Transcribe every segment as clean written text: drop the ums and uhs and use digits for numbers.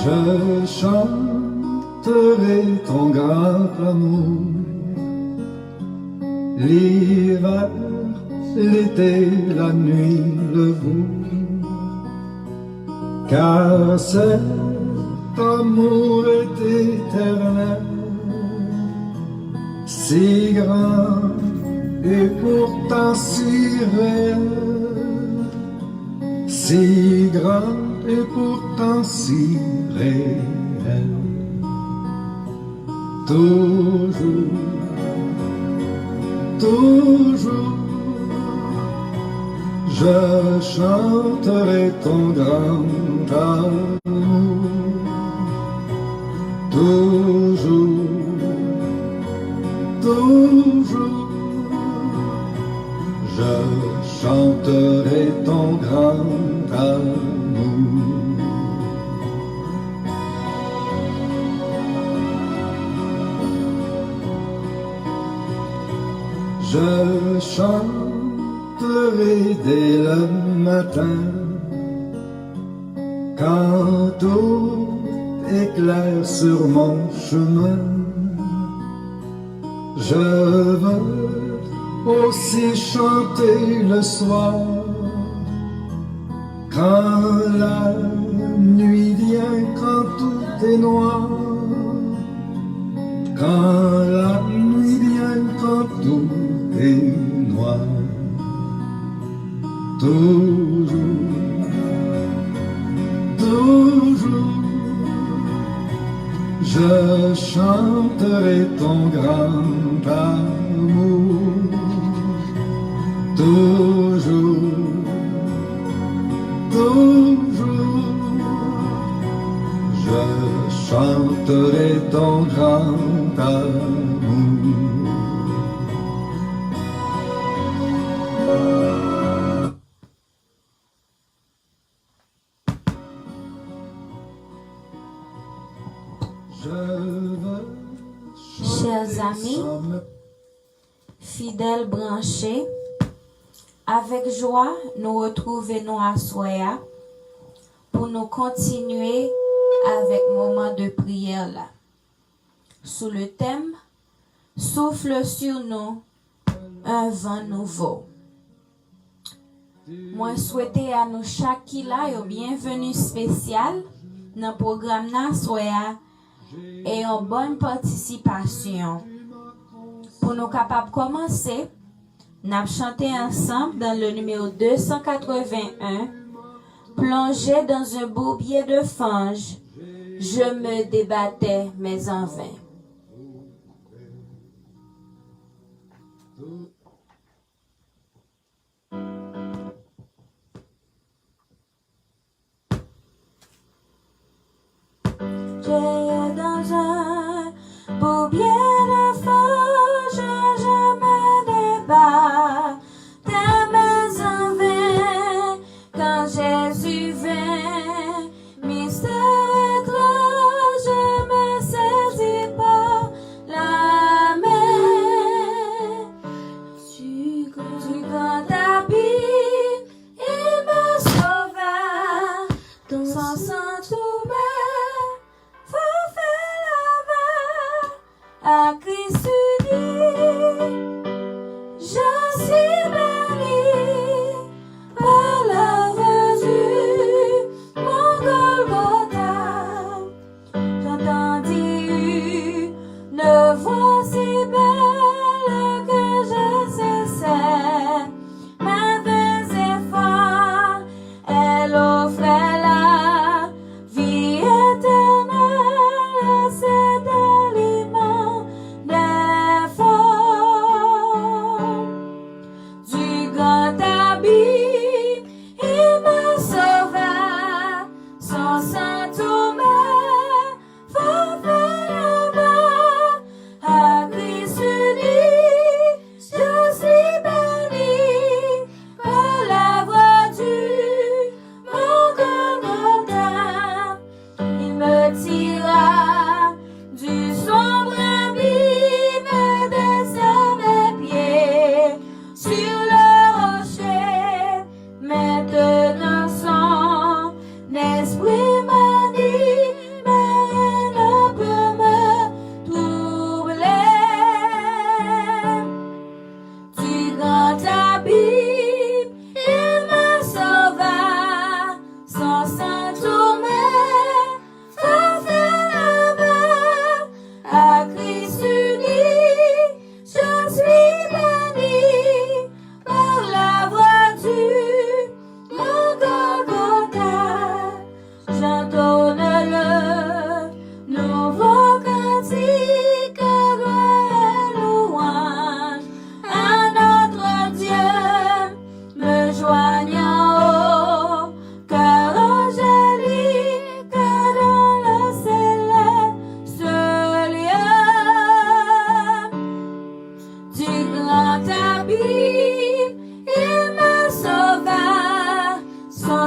Je chanterai ton grand amour, l'hiver, l'été, la nuit, le jour, car cet amour est éternel, si grand et pourtant si réel, si grand et pourtant si réel. Toujours, toujours, je chanterai ton grand amour. Toujours, toujours, je chanterai ton grand amour. Je chanterai dès le matin, quand tout éclaire sur mon chemin. Je veux aussi chanter le soir, quand la nuit vient, quand tout est noir, quand la nuit vient, quand tout est noir. Toujours, toujours, je chanterai ton grand amour. Toujours, toujours, je chanterai ton grand amour. Chers amis, fidèles branchés, avec joie, nous retrouvons à Soya pour nous continuer avec moment de prière là. Sous le thème, souffle sur nous un vent nouveau. Moi souhaiter à nous chaque là une bienvenue spéciale dans le programme Soya et une bonne participation. Pour nous capables de commencer, nous allons chanter ensemble dans le numéro 281, plongé dans un bourbier de fange, je me débattais mais en vain. J'ai dans un bourbier de fange, je me débattais mais en vain. Quand Jésus vint, mystère étrange, je me saisis par la main. Tu grand habit, il me sauva, ton sang tout à Christ uni, je suis béni par la mesure, mon Golgotha. J'entendis une voix si belle que je cessais mes vains efforts. Elle offrait la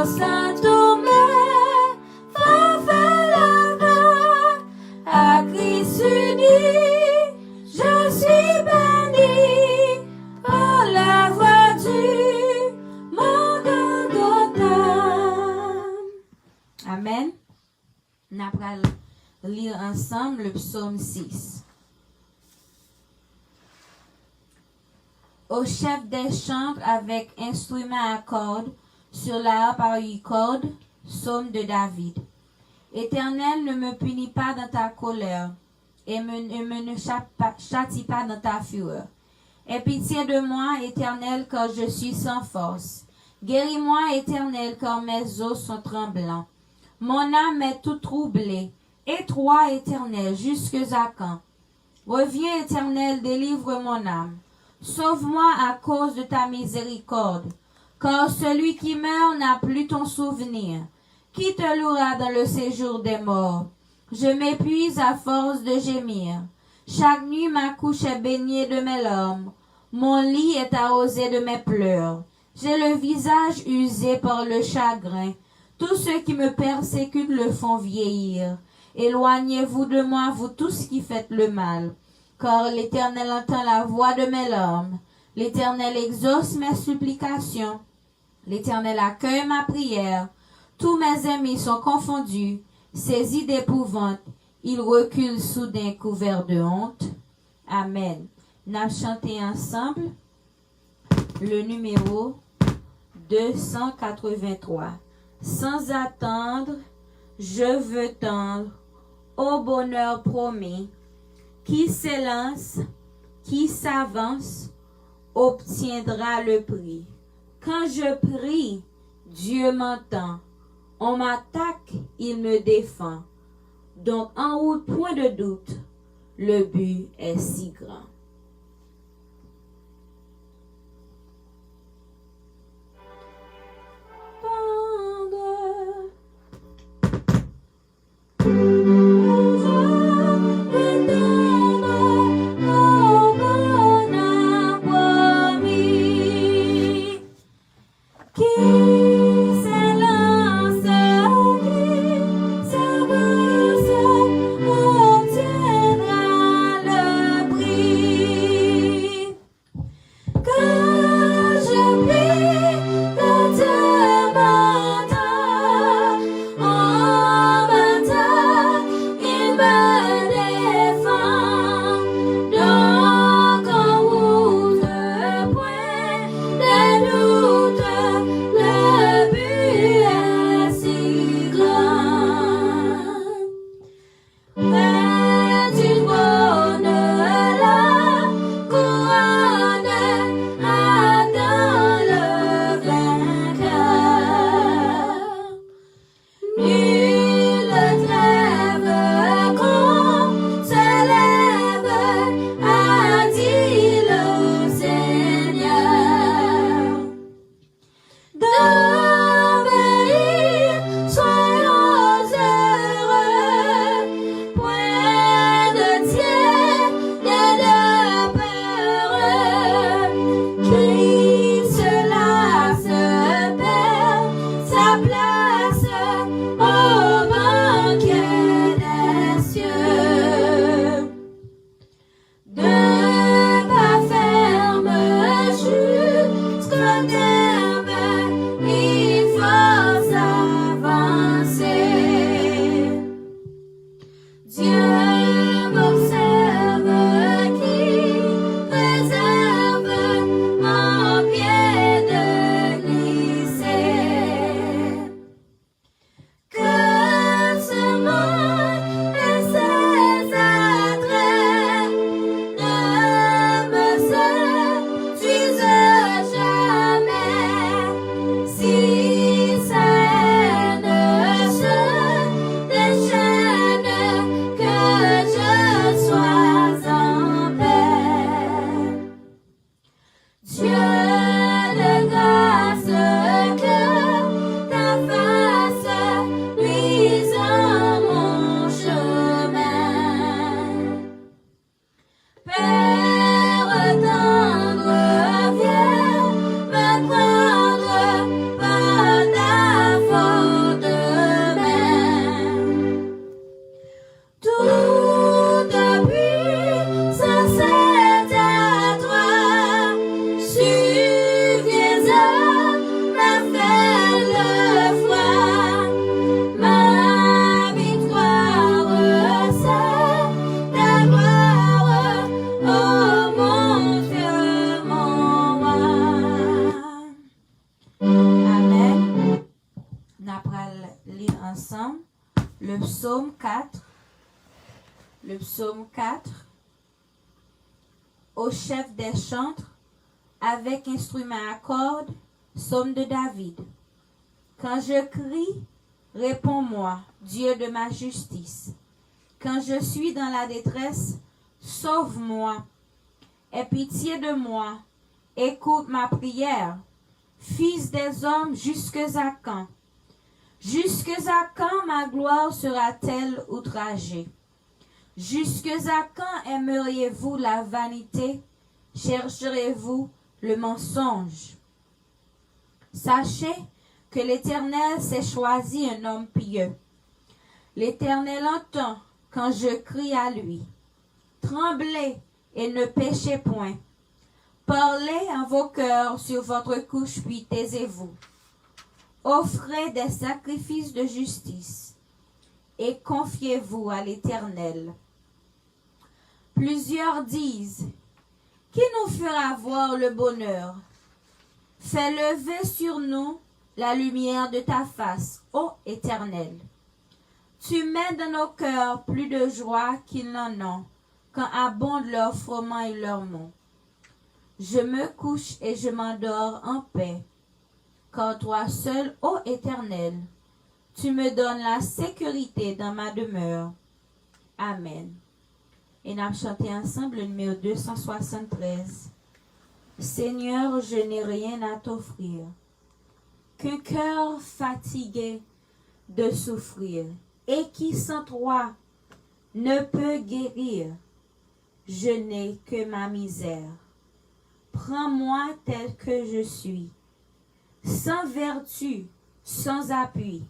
sans tomber, faveur là-bas, à Christ uni, je suis béni par la voix du mon Golgotha. Amen. On va lire ensemble le psaume 6. Au chef des chantres avec instrument à cordes, sur la harpe à 8 cordes, psaume de David. Éternel, ne me punis pas dans ta colère, et ne me châtie pas dans ta fureur. Aie pitié de moi, Éternel, car je suis sans force. Guéris-moi, Éternel, car mes os sont tremblants. Mon âme est toute troublée. Et toi, Éternel, jusque à quand? Reviens, Éternel, délivre mon âme. Sauve-moi à cause de ta miséricorde, car celui qui meurt n'a plus ton souvenir. Qui te louera dans le séjour des morts? Je m'épuise à force de gémir. Chaque nuit ma couche est baignée de mes larmes. Mon lit est arrosé de mes pleurs. J'ai le visage usé par le chagrin. Tous ceux qui me persécutent le font vieillir. Éloignez-vous de moi, vous tous qui faites le mal. Car l'Éternel entend la voix de mes larmes. L'Éternel exauce mes supplications. L'Éternel accueille ma prière. Tous mes ennemis sont confondus, saisis d'épouvante. Ils reculent soudain couverts de honte. Amen. Nous allons chanter ensemble le numéro 283. Sans attendre, je veux tendre au bonheur promis. Qui s'élance, qui s'avance, obtiendra le prix. Quand je prie, Dieu m'entend. On m'attaque, il me défend. Donc en route, point de doute, le but est si grand. Obtiendra le prix. pral lire ensemble le psaume 4. Le psaume 4 au chef des chantres avec instrument à cordes, psaume de David. Quand je crie, réponds-moi, Dieu de ma justice. Quand je suis dans la détresse, sauve-moi. Aie pitié de moi. Écoute ma prière. Fils des hommes, jusque à quand? Jusque à quand ma gloire sera-t-elle outragée? Jusque à quand aimeriez-vous la vanité? Chercherez-vous le mensonge? Sachez que l'Éternel s'est choisi un homme pieux. L'Éternel entend quand je crie à lui. Tremblez et ne péchez point. Parlez en vos cœurs sur votre couche, puis taisez-vous. Offrez des sacrifices de justice et confiez-vous à l'Éternel. Plusieurs disent, qui nous fera voir le bonheur? Fais lever sur nous la lumière de ta face, ô Éternel. Tu mets dans nos cœurs plus de joie qu'ils n'en ont, quand abondent leurs froment et leurs mots. Je me couche et je m'endors en paix, car toi seul, ô Éternel, tu me donnes la sécurité dans ma demeure. Amen. Et nous avons chanté ensemble le numéro 273. Seigneur, je n'ai rien à t'offrir, qu'un cœur fatigué de souffrir, et qui sans toi ne peut guérir. Je n'ai que ma misère. Prends-moi tel que je suis, sans vertu, sans appui,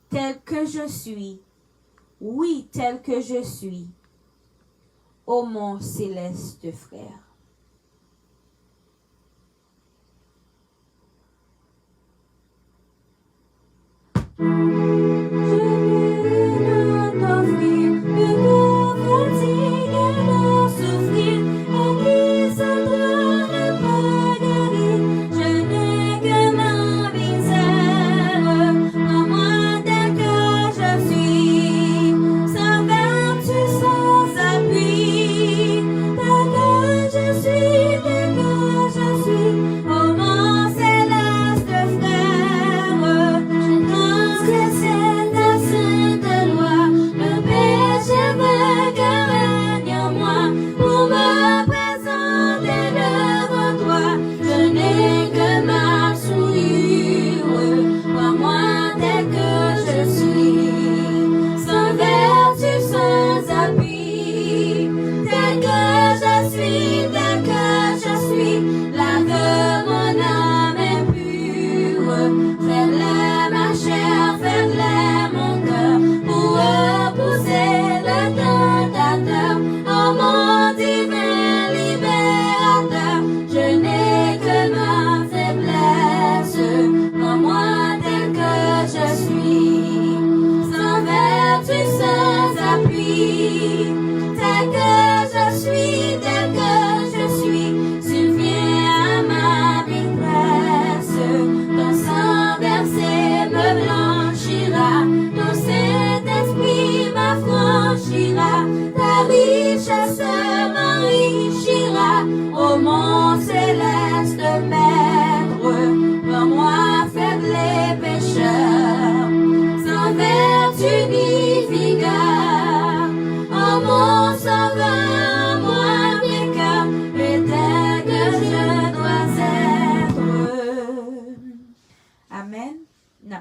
tel que je suis, oui, tel que je suis, ô mon céleste frère.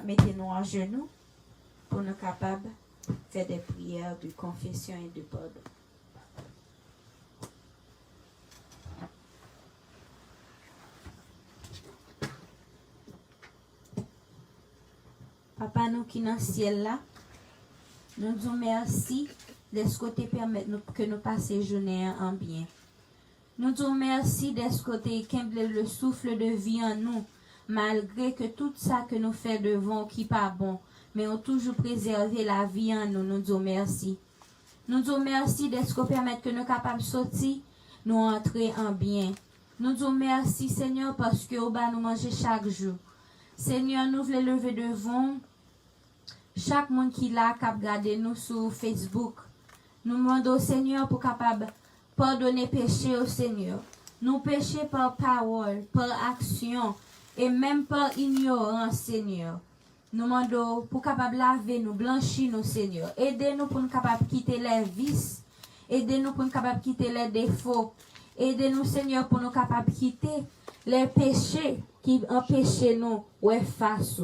Mettez-nous à genoux pour nous capables de faire des prières de confession et de pardon. Papa, nous qui dans le ciel là, nous disons merci de ce côté permettre que nous passions journée en bien. Nous disons merci de ce côté qui le souffle de vie en nous. Malgré que tout ça que nous faisons devant qui pas bon, mais on toujours préservé la vie en nous, nous disons merci. Nous disons merci de ce qu'on permet que nous capables de sortir, nous entrer en bien. Nous disons merci Seigneur parce que au bas nous manger chaque jour. Seigneur, nous voulons lever devant chaque monde qui l'a cap regarder nous sur Facebook. Nous demandons au Seigneur pour capable pardonner péché au Seigneur. Nous péchons par parole, par action et même par ignorance, Seigneur. Nous demandons pour capable laver nous, blanchir nous, Seigneur. Aidez-nous pour nous capable quitter les vices. Aidez-nous pour nous capable quitter les défauts. Aidez-nous, Seigneur, pour nous capable quitter les péchés qui empêchent nous ouais face.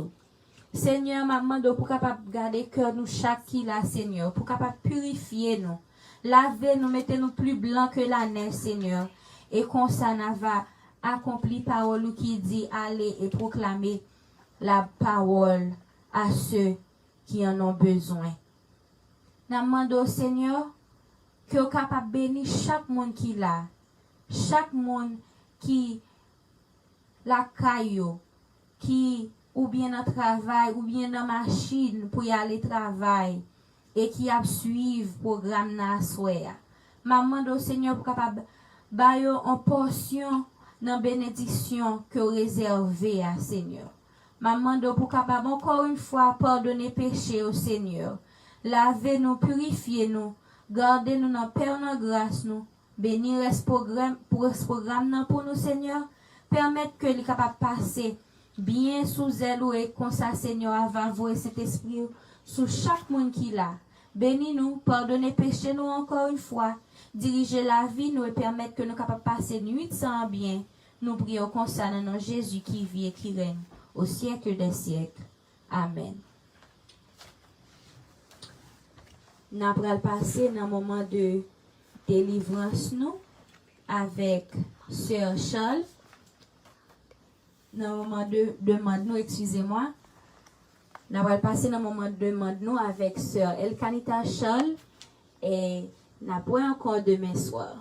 Seigneur, m'a demandé pour capable garder cœur nous chaque qui là, Seigneur, pour capable purifier nous. Laver nous, mettez-nous plus blanc que la neige, Seigneur. Et qu'on ça va accomplir parole qui dit aller et proclamer la parole à ceux qui en ont besoin. Nous demandons au Seigneur que vous capable bénir chaque monde qui là, chaque monde qui la caillou, qui ou bien dans le travail, ou bien dans la machine pour y aller travail, et qui a suivi le programme Nassoya. Maman do Seigneur pour capable bailler en portion dans bénédiction que réservé à Seigneur. Maman do pour capable encore une fois pardonner péché au Seigneur. Laver nous, purifier nous, garder nous dans paix, dans grâce nous, bénir ce programme pour nous Seigneur, permettre que les capable passer bien sous elle et comme ça Seigneur avant vous et cet esprit sous chaque monde qui l'a. Bénis-nous, pardonnez péché nous encore une fois, dirigez la vie nous et permettre que nous capables passer nuit sans bien. Nous prions comme ça dans Jésus qui vit et qui règne au siècle des siècles. Amen. Nous allons passer dans un moment de délivrance nous avec Sœur Charles. Dans un moment de demande nous, excusez-moi. Nous allons passer dans un moment de demande nous avec Sœur Elkanita Charles et nous allons encore demain soir.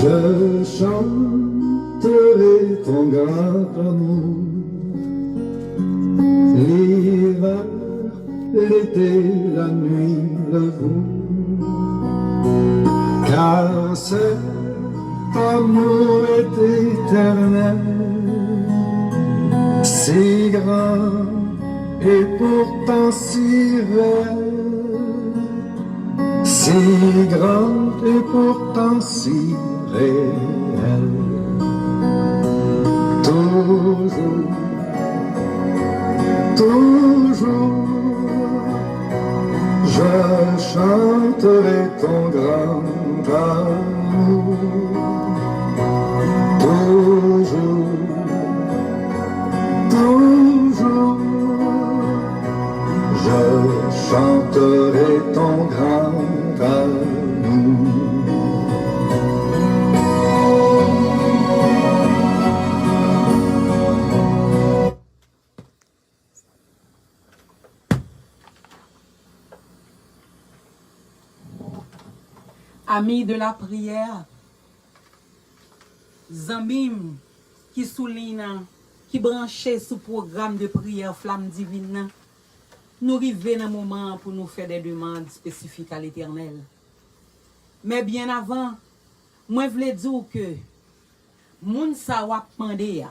Je chanterai ton grand amour, l'hiver, l'été, la nuit, le jour, car cet amour est éternel, si grand et pourtant si réel. Si grande et pourtant si réelle. Toujours, toujours, je chanterai ton grand amour. Toujours, toujours, je chanterai ton grand amour. Amis de la prière, Zambim qui souligne, qui branché sous programme de prière Flamme Divine, nous arrivons dans un moment pour nous faire des demandes spécifiques à l'Éternel. Mais bien avant, moi je voulais dire que moun sa wap mande,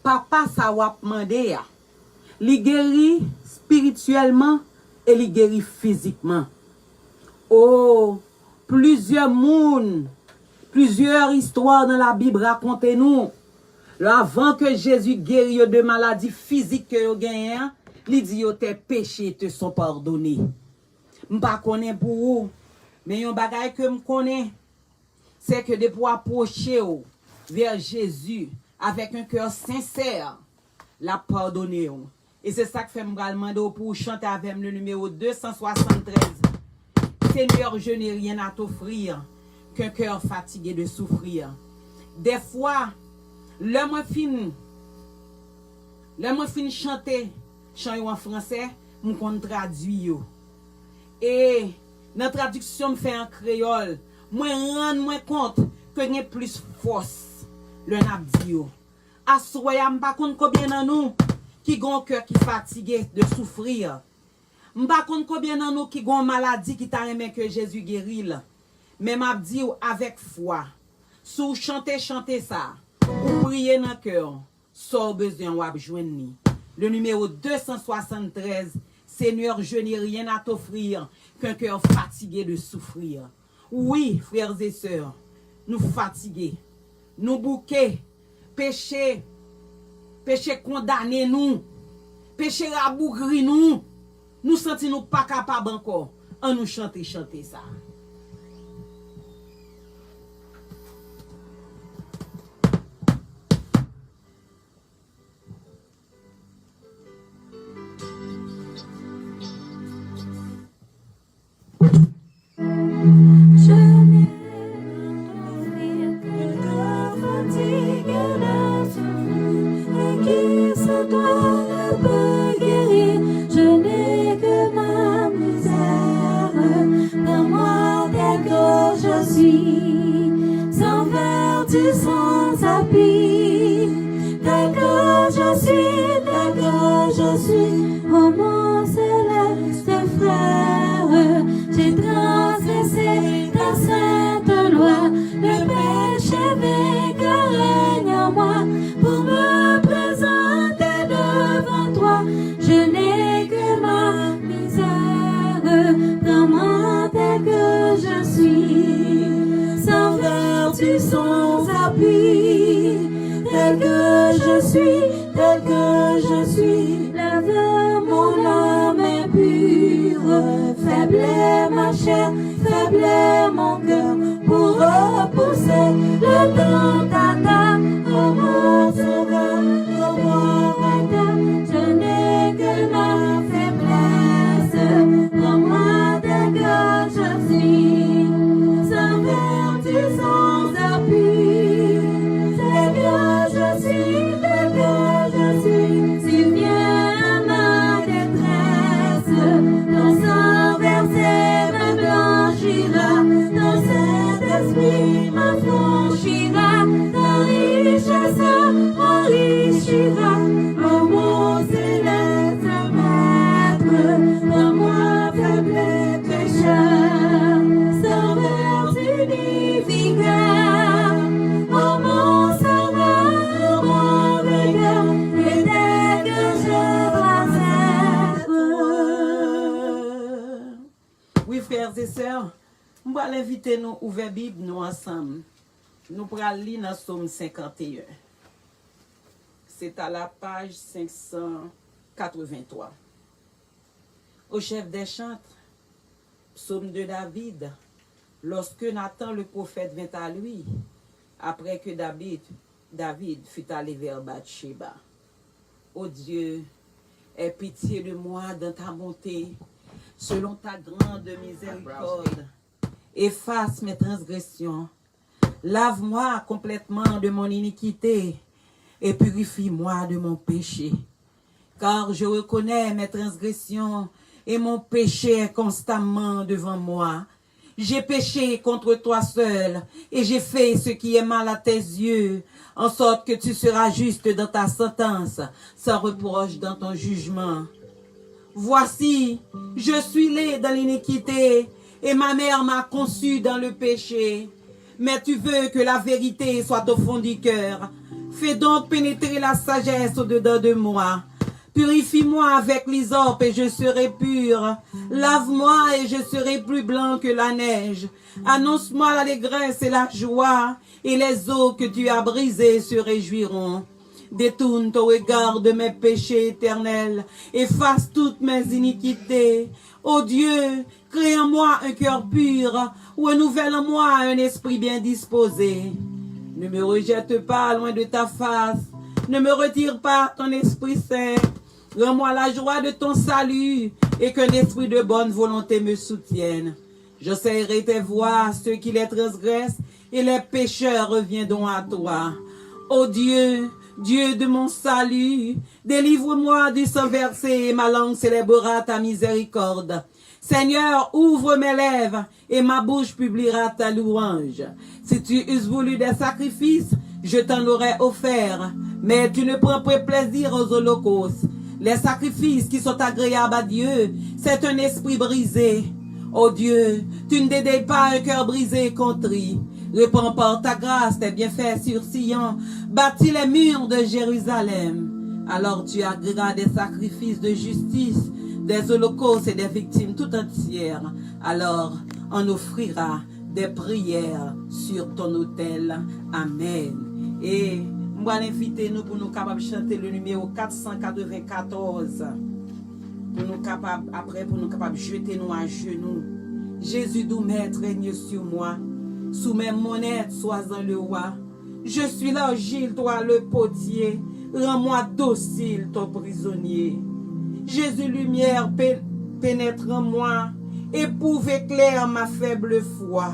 papa sa wap mande, li guérit spirituellement et li guérit physiquement. Oh, plusieurs histoires dans la Bible racontez-nous. Avant que Jésus guérisse de maladies physiques que vous gagnez, il dit que tes péchés te sont pardonnés. Je ne connais pas pour vous, mais un bagage que je connais, c'est que de pouvoir approcher vers Jésus avec un cœur sincère, la pardonner. Et c'est ça que fait me demander pour chanter avec le numéro 273. Seigneur, je n'ai rien à t'offrir qu'un cœur fatigué de souffrir. Des fois, Le moi fin chanter chant en français, mon kon traduit yo. Et dans traduction me fait en créole, moi rendre moi compte que y a plus force le n'a dit yo. Assoya m'pa konn combien dans nous qui gon cœur qui fatigué de souffrir. M'pa konn combien dans nous qui gon maladie qui t'a aimé que Jésus guérit là. Mais m'a dit avec foi. Sou chanter ça. Ou prier dans cœur. Sans besoin ou joindre. Le numéro 273, Seigneur, je n'ai rien à t'offrir qu'un cœur fatigué de souffrir. Oui, frères et sœurs, nous fatigués, nous bouqués, péché condamné nous, péché rabougri nous sentons nous pas capables encore, en nous chanter ça. Je vais l'inviter nous ouvrir la Bible nous ensemble. Nous pourrons lire dans Psaume 51. C'est à la page 583. Au chef des chantres, Psaume de David, lorsque Nathan le prophète vint à lui, après que David fut allé vers Bathsheba. Ô Dieu, aie pitié de moi dans ta bonté, selon ta grande miséricorde. Efface mes transgressions. Lave-moi complètement de mon iniquité et purifie-moi de mon péché. Car je reconnais mes transgressions et mon péché est constamment devant moi. J'ai péché contre toi seul et j'ai fait ce qui est mal à tes yeux, en sorte que tu seras juste dans ta sentence, sans reproche dans ton jugement. Voici, je suis laid dans l'iniquité et ma mère m'a conçu dans le péché. Mais tu veux que la vérité soit au fond du cœur. Fais donc pénétrer la sagesse au-dedans de moi. Purifie-moi avec l'hysope et je serai pur. Lave-moi et je serai plus blanc que la neige. Annonce-moi l'allégresse et la joie, et les eaux que tu as brisées se réjouiront. Détourne ton regard de mes péchés éternels, efface toutes mes iniquités. Ô Dieu, crée en moi un cœur pur, renouvelle en moi un esprit bien disposé. Ne me rejette pas loin de ta face, ne me retire pas ton esprit saint. Rends-moi la joie de ton salut et qu'un esprit de bonne volonté me soutienne. J'observerai tes voies, ceux qui les transgressent, et les pécheurs reviendront à toi. Ô Dieu, Dieu de mon salut, délivre-moi du sang versé et ma langue célébrera ta miséricorde. Seigneur, ouvre mes lèvres et ma bouche publiera ta louange. Si tu eusses voulu des sacrifices, je t'en aurais offert, mais tu ne prends pas plaisir aux holocaustes. Les sacrifices qui sont agréables à Dieu, c'est un esprit brisé. Ô Dieu, tu ne dédaignes pas un cœur brisé et contrit. Répands par ta grâce tes bienfaits sur Sion, bâtis les murs de Jérusalem. Alors tu agréeras des sacrifices de justice, des holocaustes et des victimes tout entières. Alors on offrira des prières sur ton autel. Amen. Et moi l'inviter nous pour nous capables de chanter le numéro 494. Pour nous capables, après pour nous capables de jeter nous à genoux. Jésus doux maître règne sur moi. Sous mes monnaies, sois-en le roi. Je suis l'argile, toi le potier. Rends-moi docile, ton prisonnier. Jésus lumière pénètre en moi. Éprouve éclaire ma faible foi.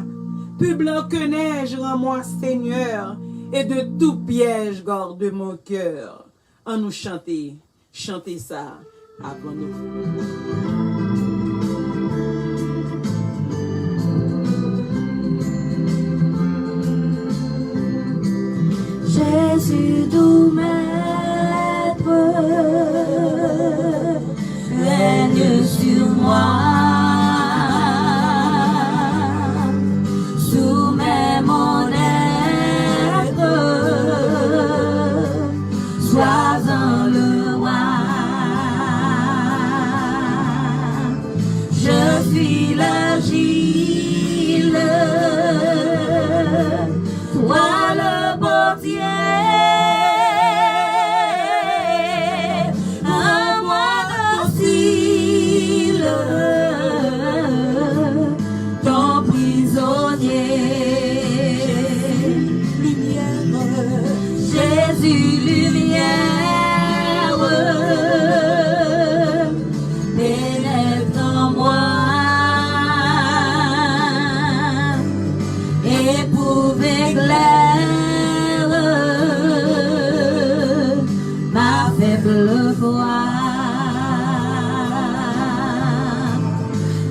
Plus blanc que neige, rends-moi Seigneur. Et de tout piège, garde mon cœur. En nous chanter ça avant nous. Jésus doux maître, règne sur moi, soumets mon être, sois-en le roi. Je suis l'argile, toi le potier.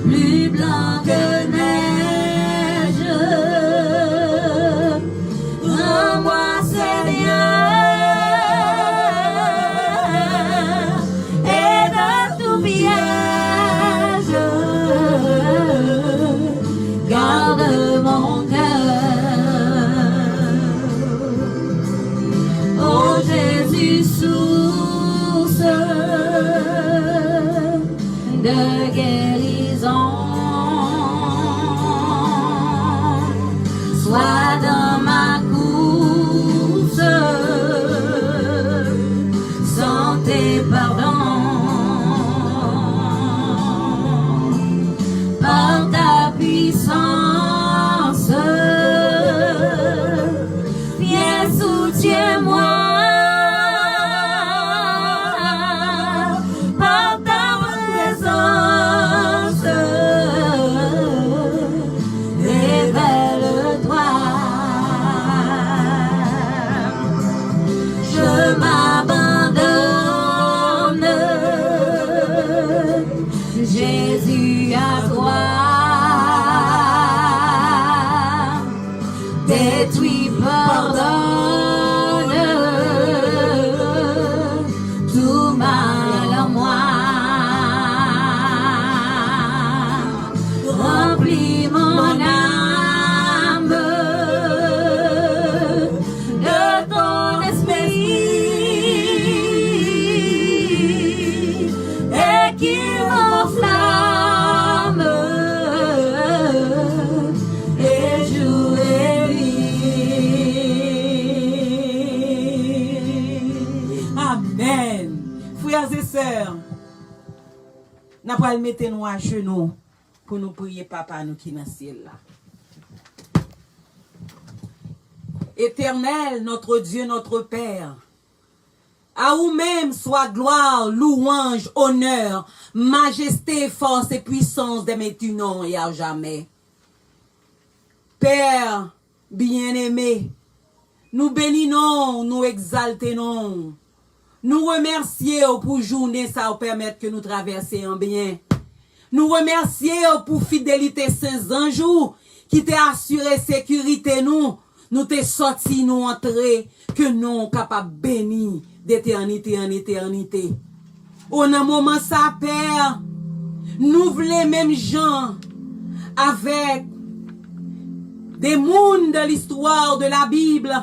Plus blanc que neige, rends-moi Seigneur, et de tout piège, garde mon cœur. Oh Jésus, source de guérison, sois dans ma course, santé, pardon, par ta puissance, viens soutiens-moi. Jésus à toi, détruis, pardonne tout mal en moi, remplis mon âme de ton esprit et qu'il flamme et jour et nuit. Amen. Frères et sœurs, nous allons mettre nous à genoux pour nous prier papa nous qui dans le ciel là. Éternel, notre Dieu, notre Père, à vous-même soit gloire, louange, honneur, majesté, force et puissance de maintenant et à jamais. Père bien-aimé, Nous bénissons, nous exaltons. Nous remercions pour journée ça permettre que nous traversions en bien. Nous remercions pour fidélité saints anges qui t'a assuré sécurité nous. Nous t'es sorti, nous entrer, que nous capables bénir d'éternité en éternité. Au moment ça, Père, nous voulons même gens avec des mondes de l'histoire de la Bible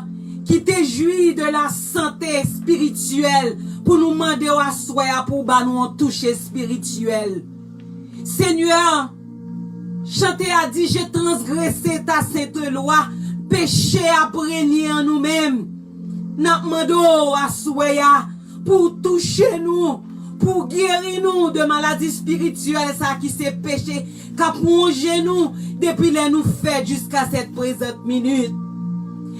qui te jouit de la santé spirituelle pour nous demander à soi pour nous en toucher spirituel. Seigneur, chanter a dit, j'ai transgressé ta sainte loi, péché a régné en nous-mêmes. N'a demandé à soi pour toucher nous, pour guérir nous de maladies spirituelles, ça qui c'est péché, qu'a plongé nous depuis les nous fait jusqu'à cette présente minute.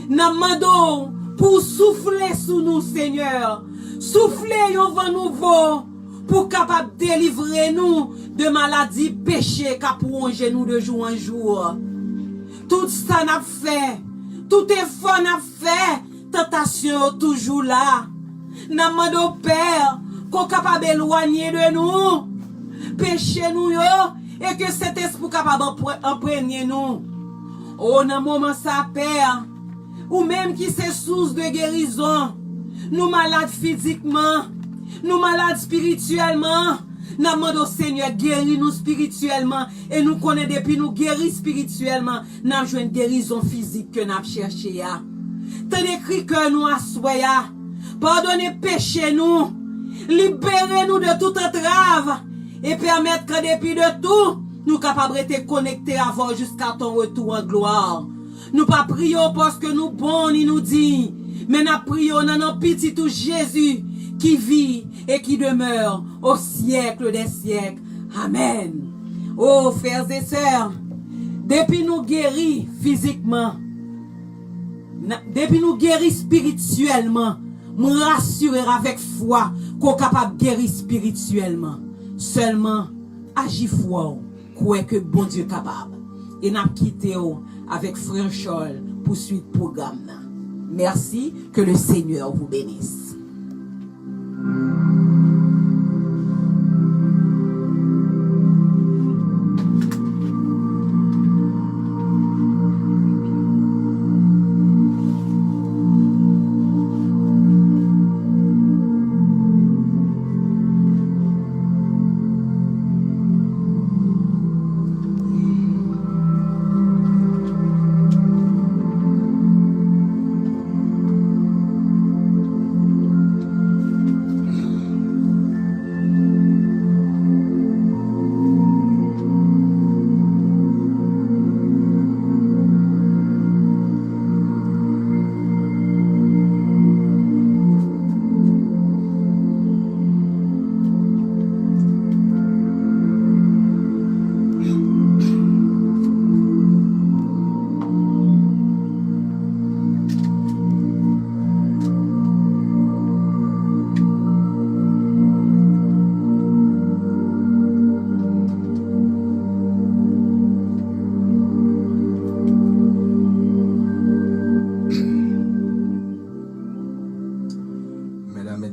N'a demandé pour souffler sous nous, Seigneur, souffler un vent nouveau, pour capable délivrer nous de maladies péchés qu'a plongé nous de jour en jour. Tout ça n'a fait, tout effort n'a fait, tentation toujours là. N'a demandé au Père qu'on capable éloigner de nous, péché nous yo, et que cet esprit capable imprégner nous. Oh, dans moment ça, Père, ou même qui c'est source de guérison, nous malades physiquement, nous malades spirituellement, nous demandons au Seigneur guérir nous spirituellement, et nous connaissons depuis nous guérir spirituellement, nous avons une guérison physique que nous avons cherché. T'as écrit que nous assoyons, pardonnez péché nous, libérez-nous de toute entrave, et permettre que depuis de tout, nous capables de connecter avant jusqu'à ton retour en gloire. Nous pas prions parce que nous bons, ni nous dit, mais nous prions dans notre petit tout Jésus qui vit et qui demeure au siècle des siècles. Amen. Oh, frères et sœurs, depuis nous guéris physiquement, depuis nous guéris spirituellement, nous rassurer avec foi qu'on est capable de guérir spirituellement. Seulement, agis foi, quoi que bon Dieu est capable. Et n'a quitté avec Frère Charles pour suite programme. Merci, que le Seigneur vous bénisse.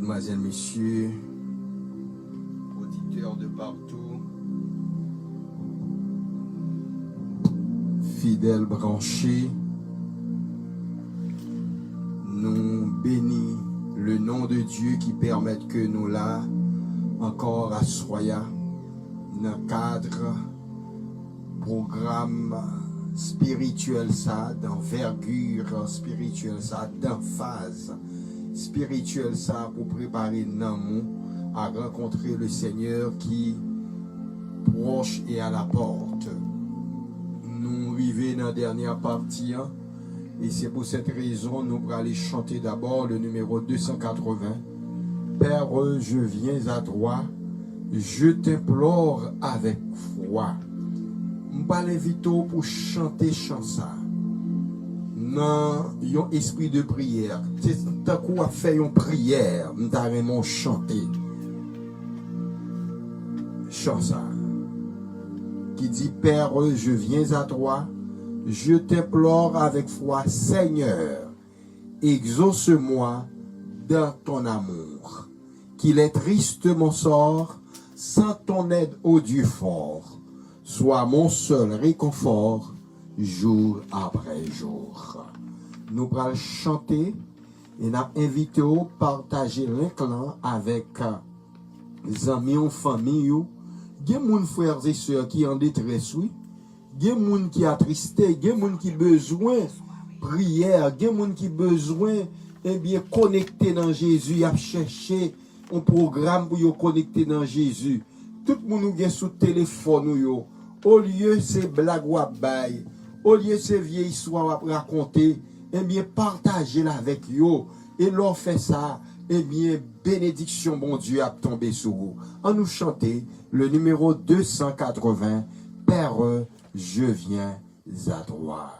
Mesdames, Messieurs, auditeurs de partout, fidèles branchés, nous bénissons le nom de Dieu qui permet que nous là encore assoyons dans le cadre programme spirituel ça, d'envergure spirituelle ça, d'emphase spirituel ça pour préparer nous à rencontrer le Seigneur qui proche et à la porte. Nous arrivons dans la dernière partie et c'est pour cette raison nous allons aller chanter d'abord le numéro 280. Père, je viens à toi, je t'implore avec foi. Je vais aller vite pour chanter chansa. Non, un esprit de prière. C'est un coup à faire une prière, nous allons chanter. Chansa. Qui dit, Père, je viens à toi, je t'implore avec foi, Seigneur, Exauce-moi dans ton amour. Qu'il est triste mon sort, sans ton aide, ô Dieu fort. Sois mon seul réconfort, jour après jour. Nous allons chanter et nous inviter à partager l'inclin avec les amis ou famille. Il y a des frères et sœurs qui sont en détresse, oui. Il y a des gens qui sont attristés, il y a des gens qui ont besoin de prière, il y a des gens qui ont besoin de connecter dans Jésus, à chercher un programme pour se connecter dans Jésus. Tout le monde est sous téléphone. Au lieu de ces blagues ou bail, au lieu de ces vieilles histoires à raconter, partagez-la avec eux. Et leur fait ça, bénédiction, bon Dieu, a tombé sur vous. En nous chanter le numéro 280, Père, je viens à toi.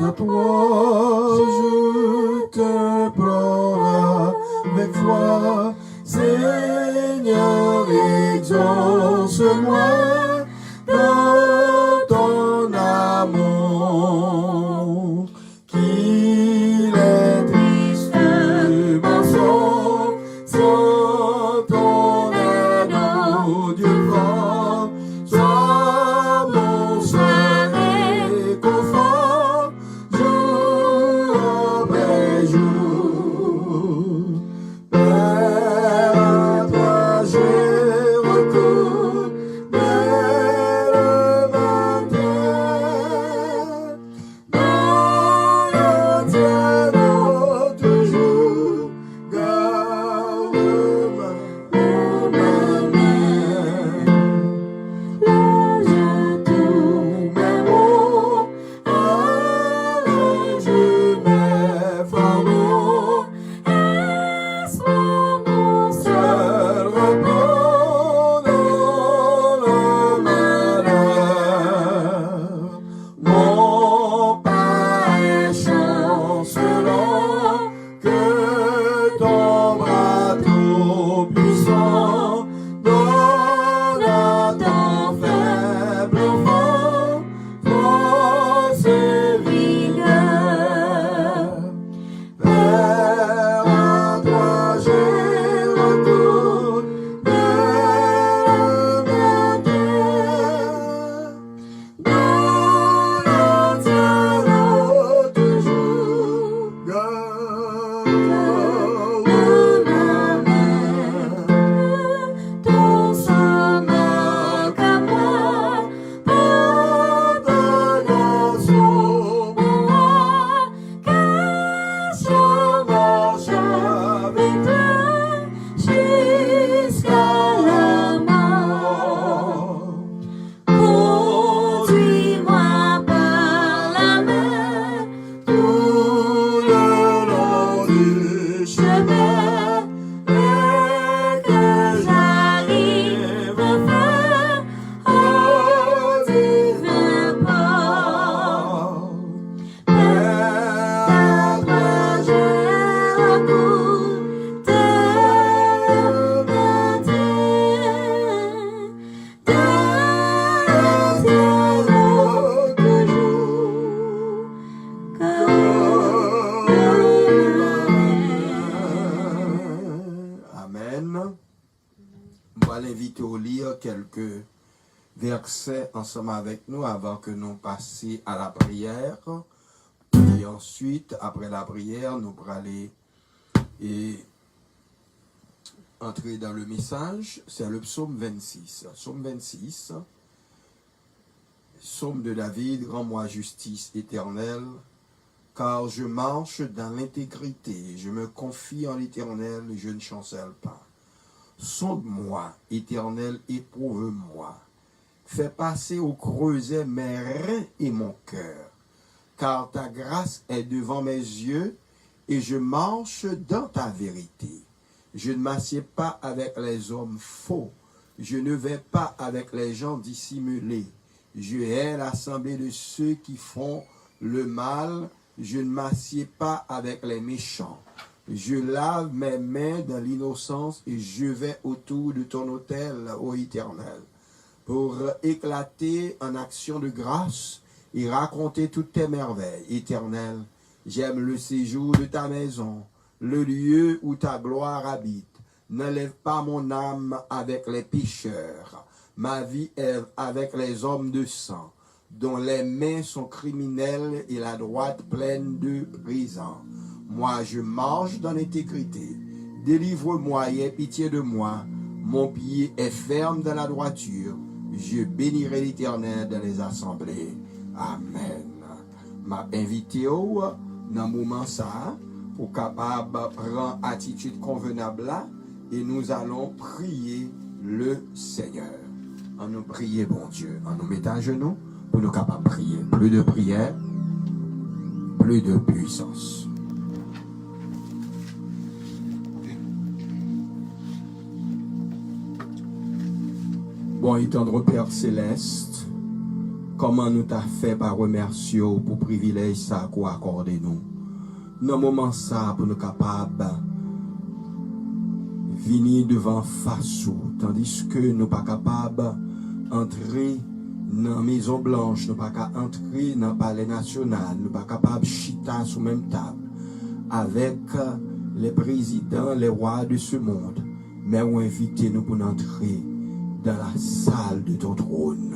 À toi, je te pleure avec foi, Seigneur, exauce-moi dans ton amour, qu'il est triste mon sang, sans ton aide, ô Dieu fort, sois mon seul réconfort, jour après jour. Père, à toi j'ai recours dès le matin. Dans le ciel, toujours, garde ma main. Là, je tourne mes mots, allège mes fardeaux, et sois mon seul repos dans le malheur. Mon pas est chancelant, que ton bras tout puissant donne à ton faible enfant force et vigueur. Père, à toi j'ai recours dès le matin. Dans le ciel, toujours, garde ma main. Ton sang marque à moi, pardonne sur moi, car je marche avec toi jusqu'à la mort. Conduis-moi par la main tout le long du chemin, et que j'arrive enfin au divin port. Père, à toi j'ai recours dès le matin. Dans le ciel, toujours, Amen. On va l'inviter à lire quelques versets ensemble avec nous avant que nous passions à la prière. Et ensuite, après la prière, nous allons aller et entrer dans le message. C'est le psaume 26. Psaume 26. Psaume de David, rends-moi justice éternelle, car je marche dans l'intégrité, je me confie en l'Éternel, je ne chancelle pas. Sonde-moi, Éternel, éprouve-moi. Fais passer au creuset mes reins et mon cœur, car ta grâce est devant mes yeux, et je marche dans ta vérité. Je ne m'assieds pas avec les hommes faux, je ne vais pas avec les gens dissimulés. Je hais l'assemblée de ceux qui font le mal, je ne m'assieds pas avec les méchants. Je lave mes mains dans l'innocence et je vais autour de ton autel, ô Éternel, pour éclater en action de grâce et raconter toutes tes merveilles. Éternel, j'aime le séjour de ta maison, le lieu où ta gloire habite. N'enlève pas mon âme avec les pécheurs, ma vie est avec les hommes de sang, dont les mains sont criminelles et la droite pleine de brisants. Moi, je marche dans l'intégrité. Délivre-moi et aie pitié de moi. Mon pied est ferme dans la droiture. Je bénirai l'Éternel dans les assemblées. Amen. M'a invité dans le moment ça pour capable prendre attitude convenable là et nous allons prier le Seigneur. On nous prier, bon Dieu. On nous met à genoux pour nous capables de prier. Plus de prière, plus de puissance. Bon et tendre Père Céleste, comment nous t'a fait par remercier pour privilège ça qu'on accorde nous. Dans le moment ça pour nous capables venir devant face tandis que nous pas capables entrer dans la Maison Blanche, nous pas capables entrer dans le Palais National, nous pas capables chita sous même table avec les présidents, les rois de ce monde, mais on invité nous pour entrer dans la salle de ton trône,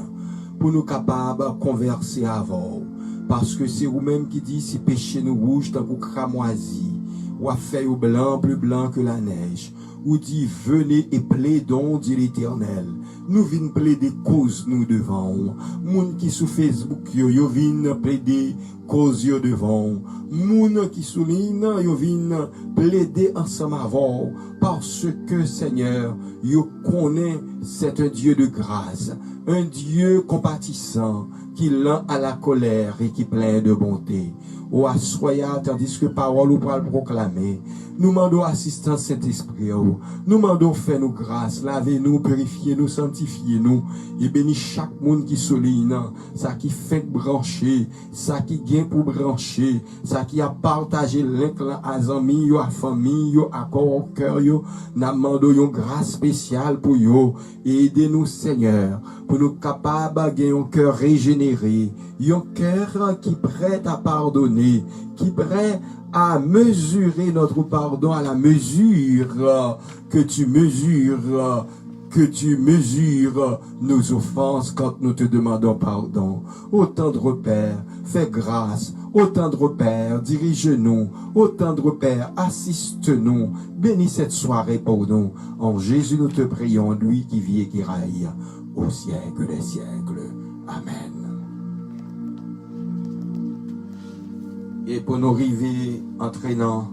pour nous capables de converser avant, parce que c'est vous-même qui dit si péché nous rouge tant qu'on cramoisi, ou a fait au blanc plus blanc que la neige, ou dit venez et plaidons, dit l'Éternel. Nous venons plaider cause nous devant. Moun qui sous Facebook yo vinn plaider cause yo devant. Moun qui sous ligne yo vinn plaider ensemble avant. Parce que Seigneur, yo connaît c'est un Dieu de grâce, un Dieu compatissant, qui lent à la colère et qui plein de bonté. Ô assoya, tandis que parole ou pour le proclamer. Nous demandons assistance Saint-Esprit. Nous demandons fait nous grâce, lavez-nous, purifiez-nous, sanctifiez-nous. Et bénis chaque monde qui souligne, ça qui fait brancher, ça qui gagne pour brancher, ça qui a partagé l'inclin à amis, à famille, à corps au cœur. Nous demandons une grâce spéciale pour vous. Et aidez-nous, Seigneur, pour nous capables de gagner un cœur régénéré, un cœur qui est prêt à pardonner, qui est prêt à mesurer notre pardon à la mesure que tu mesures nos offenses quand nous te demandons pardon. Ô tendre Père, fais grâce. Ô tendre Père, dirige-nous. Ô tendre Père, assiste-nous. Bénis cette soirée pour nous. En Jésus, nous te prions, lui qui vit et qui règne au siècle des siècles. Amen. Et pour nous arriver entraînant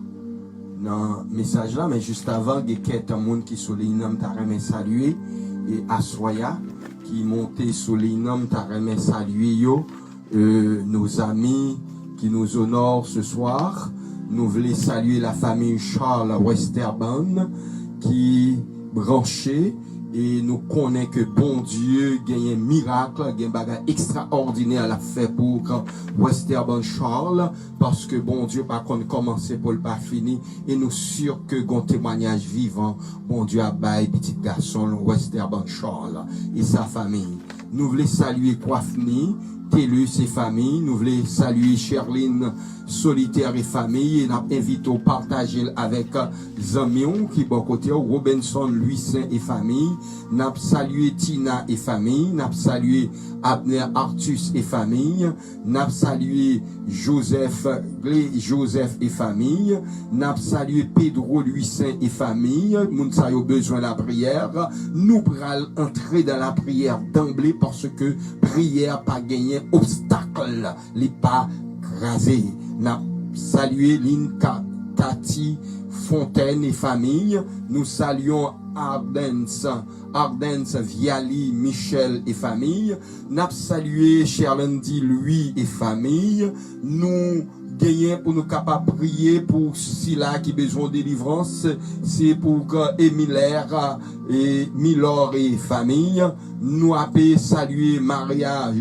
dans le message là, mais juste avant, il y a quelqu'un qui souligne, t'a remis saluer, et Assoya, qui montait souligne, t'a remis saluer, nos amis qui nous honorent ce soir. Nous voulons saluer la famille Charles Westerban, qui branchait, et nous connaissons que bon Dieu gagne un miracle, gagne un bagage extraordinaire à la fait pour Westerban Charles, parce que bon Dieu par contre commencé pour le pas fini, et nous sûrs que un témoignage vivant, bon Dieu a baillé petit garçon Westerban Charles et sa famille. Nous voulons saluer Kwafni, Télus et famille, nous voulons saluer Sherline Solitaire et famille, et nous invitons à partager avec Zamion qui est bon côté, Robinson Louis-Saint et famille, nous salué Tina et famille, nous salué Abner Artus et famille, nous salué Joseph et famille, nous salué Pedro Louis-Saint et famille, nous avons besoin de la prière, nous pourrons entrer dans la prière d'emblée parce que prière pas gagné obstacle, les pas crasé. N'a salué Linka, Tati, Fontaine et famille. Nous saluons Ardens, Viali, Michel et famille. N'a salué Cherlendi, Louis et famille. Nous gagnons pour nous capables de prier pour Silla qui a besoin de délivrance. C'est pour Émilère et Milor et famille. Nous avons salué Maria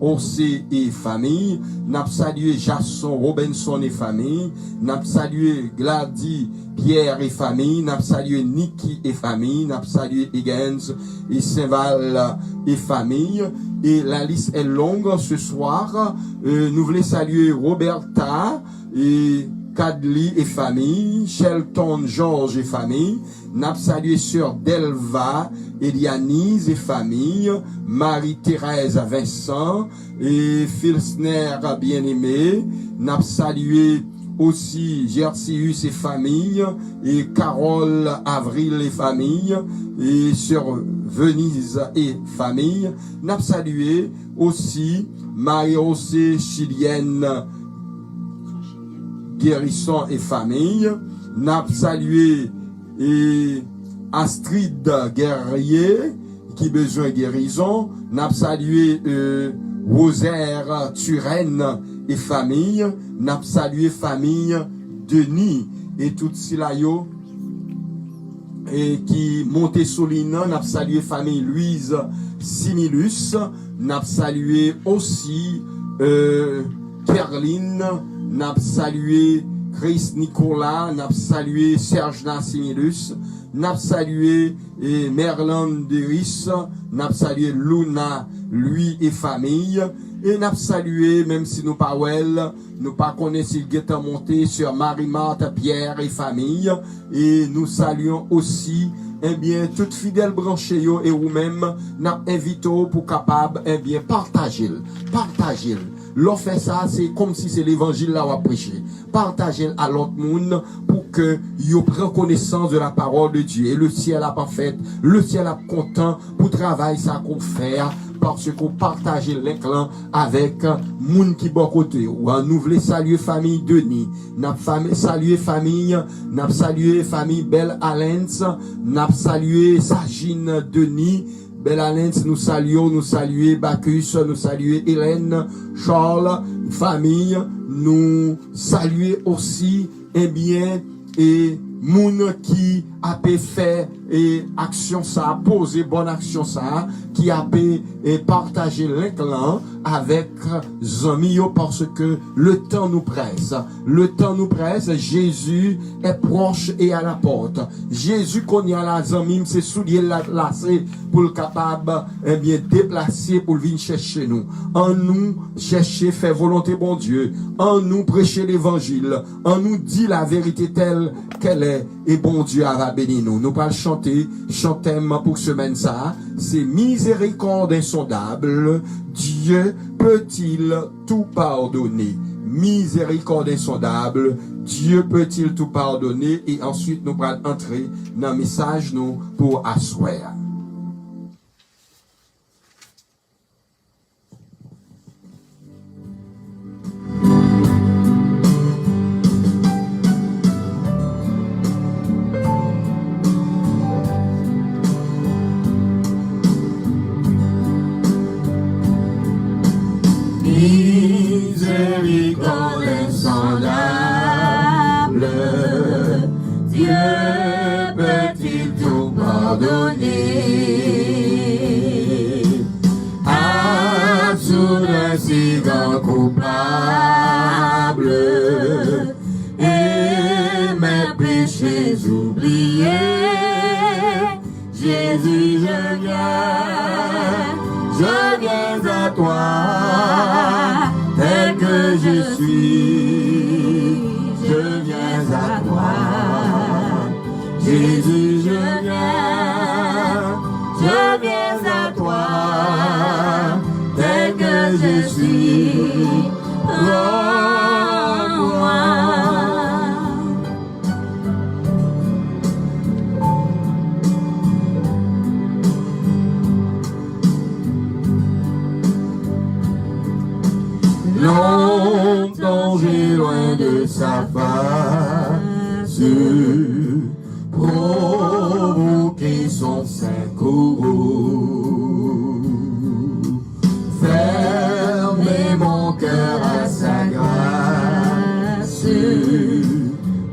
Ossé et famille. N'a salué Jason Robinson et famille. N'a salué Gladys Pierre et famille. N'a salué Niki et famille. N'a salué Higgins et Saint-Val et famille. Et la liste est longue ce soir. Nous voulons saluer Roberta et Cadly et famille, Shelton George et famille, n'a salué Sœur Delva, Elianise et famille, Marie-Thérèse Vincent et Filsner bien-aimé, n'a salué aussi Gersius et famille, et Carole Avril et famille, et Sœur Venise et famille, n'a salué aussi Marie-Josée Chilienne Guérisson et famille, n'a salué et Astrid Guerrier qui besoin de guérison, n'a salué Rosaire Turenne et famille, n'a salué famille Denis et tout Silayo et qui montait Solina, n'a salué famille Louise Similus, n'a salué aussi Kerline, n'a salué Chris Nicolas, n'a salué Serge Nassimilus, n'a salué Merlin Deris, n'a salué Luna, lui et famille, et n'a salué, même si nous pas well, nous pas connaissons s'il est monté sur Marie-Marthe, Pierre et famille, et nous saluons aussi eh bien, toute fidèle branchée et vous-même, nous invitons pour capable, eh bien, partager. L'on fait ça, c'est comme si c'est l'évangile là à prêcher. Partagez à l'autre monde pour que vous preniez connaissance de la parole de Dieu. Et le ciel a pas fait, le ciel a content pour travailler ça qu'on fait. Parce qu'on partage l'écran avec moun qui bon côté. Ou nous voulons saluer famille Denis, n'a salué famille Belle Allens, n'a salué Sagine Denis, Belle Allens, nous saluons Bacchus, nous saluons Hélène, Charles, famille, nous saluons aussi, eh bien, et moun qui a fait et action ça, poser bonne action ça, qui a et partager l'écran avec amis parce que le temps nous presse. Le temps nous presse, Jésus est proche et à la porte. Jésus qu'on y a la zamim, c'est soulier lacé pour le capable, eh bien, déplacer pour venir chercher nous. En nous, chercher, faire volonté bon Dieu. En nous, prêcher l'évangile. En nous, dit la vérité telle qu'elle est. Et bon Dieu va bénir nous. Nous allons chanter, chantez-moi pour semaine ça. C'est miséricorde insondable. Dieu peut-il tout pardonner? Miséricorde insondable. Dieu peut-il tout pardonner? Et ensuite nous allons entrer dans le message nous pour asseoir. Miséricorde insondable, Dieu peut-il tout pardonner? À tout un si grand coupable et mes péchés oubliés, Jésus, je viens à toi. Tel que je suis, je viens à toi. Jésus, je viens à toi. Tel que je suis, prends-moi. Longtemps j'ai loin de sa face provoqué son saint courroux, fermé mon cœur à sa grâce,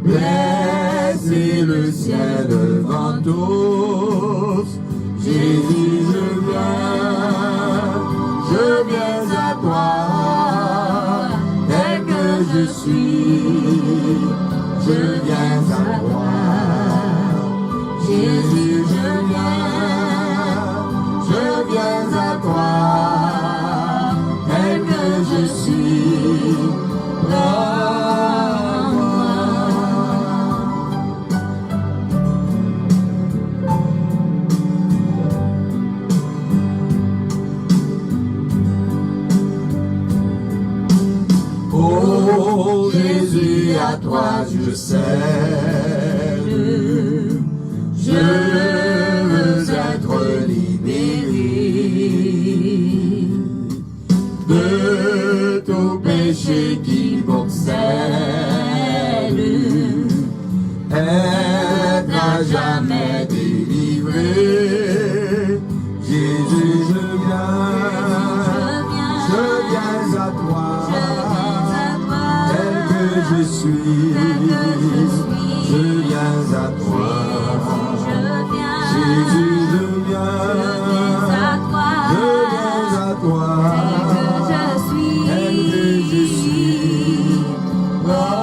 blessé le ciel devant tous. Jésus, je viens à suis, je viens à toi. Jésus, je viens à toi. Tel que je suis, prends-moi. Oh Jésus, à toi je cède. Je veux être libéré de tout péché qui m'obsède, être à jamais délivré. Jésus, je viens à toi, tel que je suis, je viens à toi. Jésus, je viens à toi, tel que je suis, prends-moi.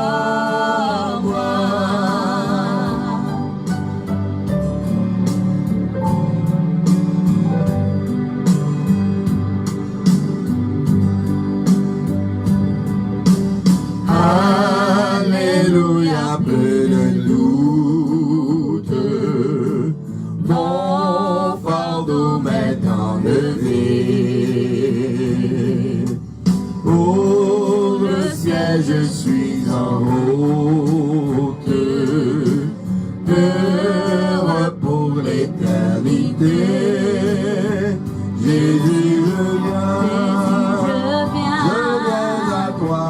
Alléluia, peu de doute, mon fardeau m'est enlevé. Pour le ciel, je suis en route, heureux pour l'éternité. Jésus, je viens à toi,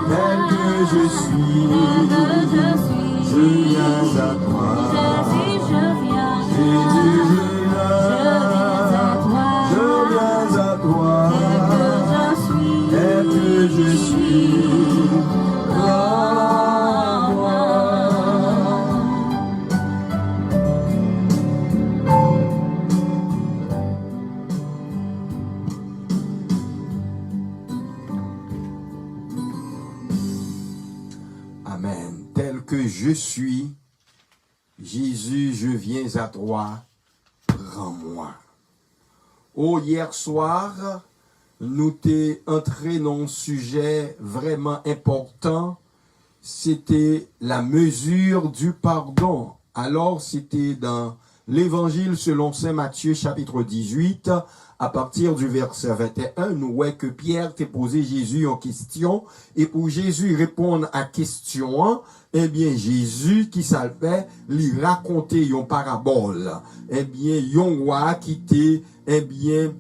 tel que je suis, je viens à toi. Jésus, je viens à toi, tel que je suis, prends-moi. Amen. Tel que je suis, Jésus, je viens à toi, prends-moi. Oh, hier soir, nous t'es entré dans un sujet vraiment important. C'était la mesure du pardon. Alors, c'était dans l'Évangile selon saint Matthieu, chapitre 18, à partir du verset 21, nous voyons que Pierre t'a posé Jésus en question, et pour Jésus répondre à question, eh bien, Jésus, qui s'appelle, lui raconter une parabole. Eh bien, yon roi qui t'est, eh bien,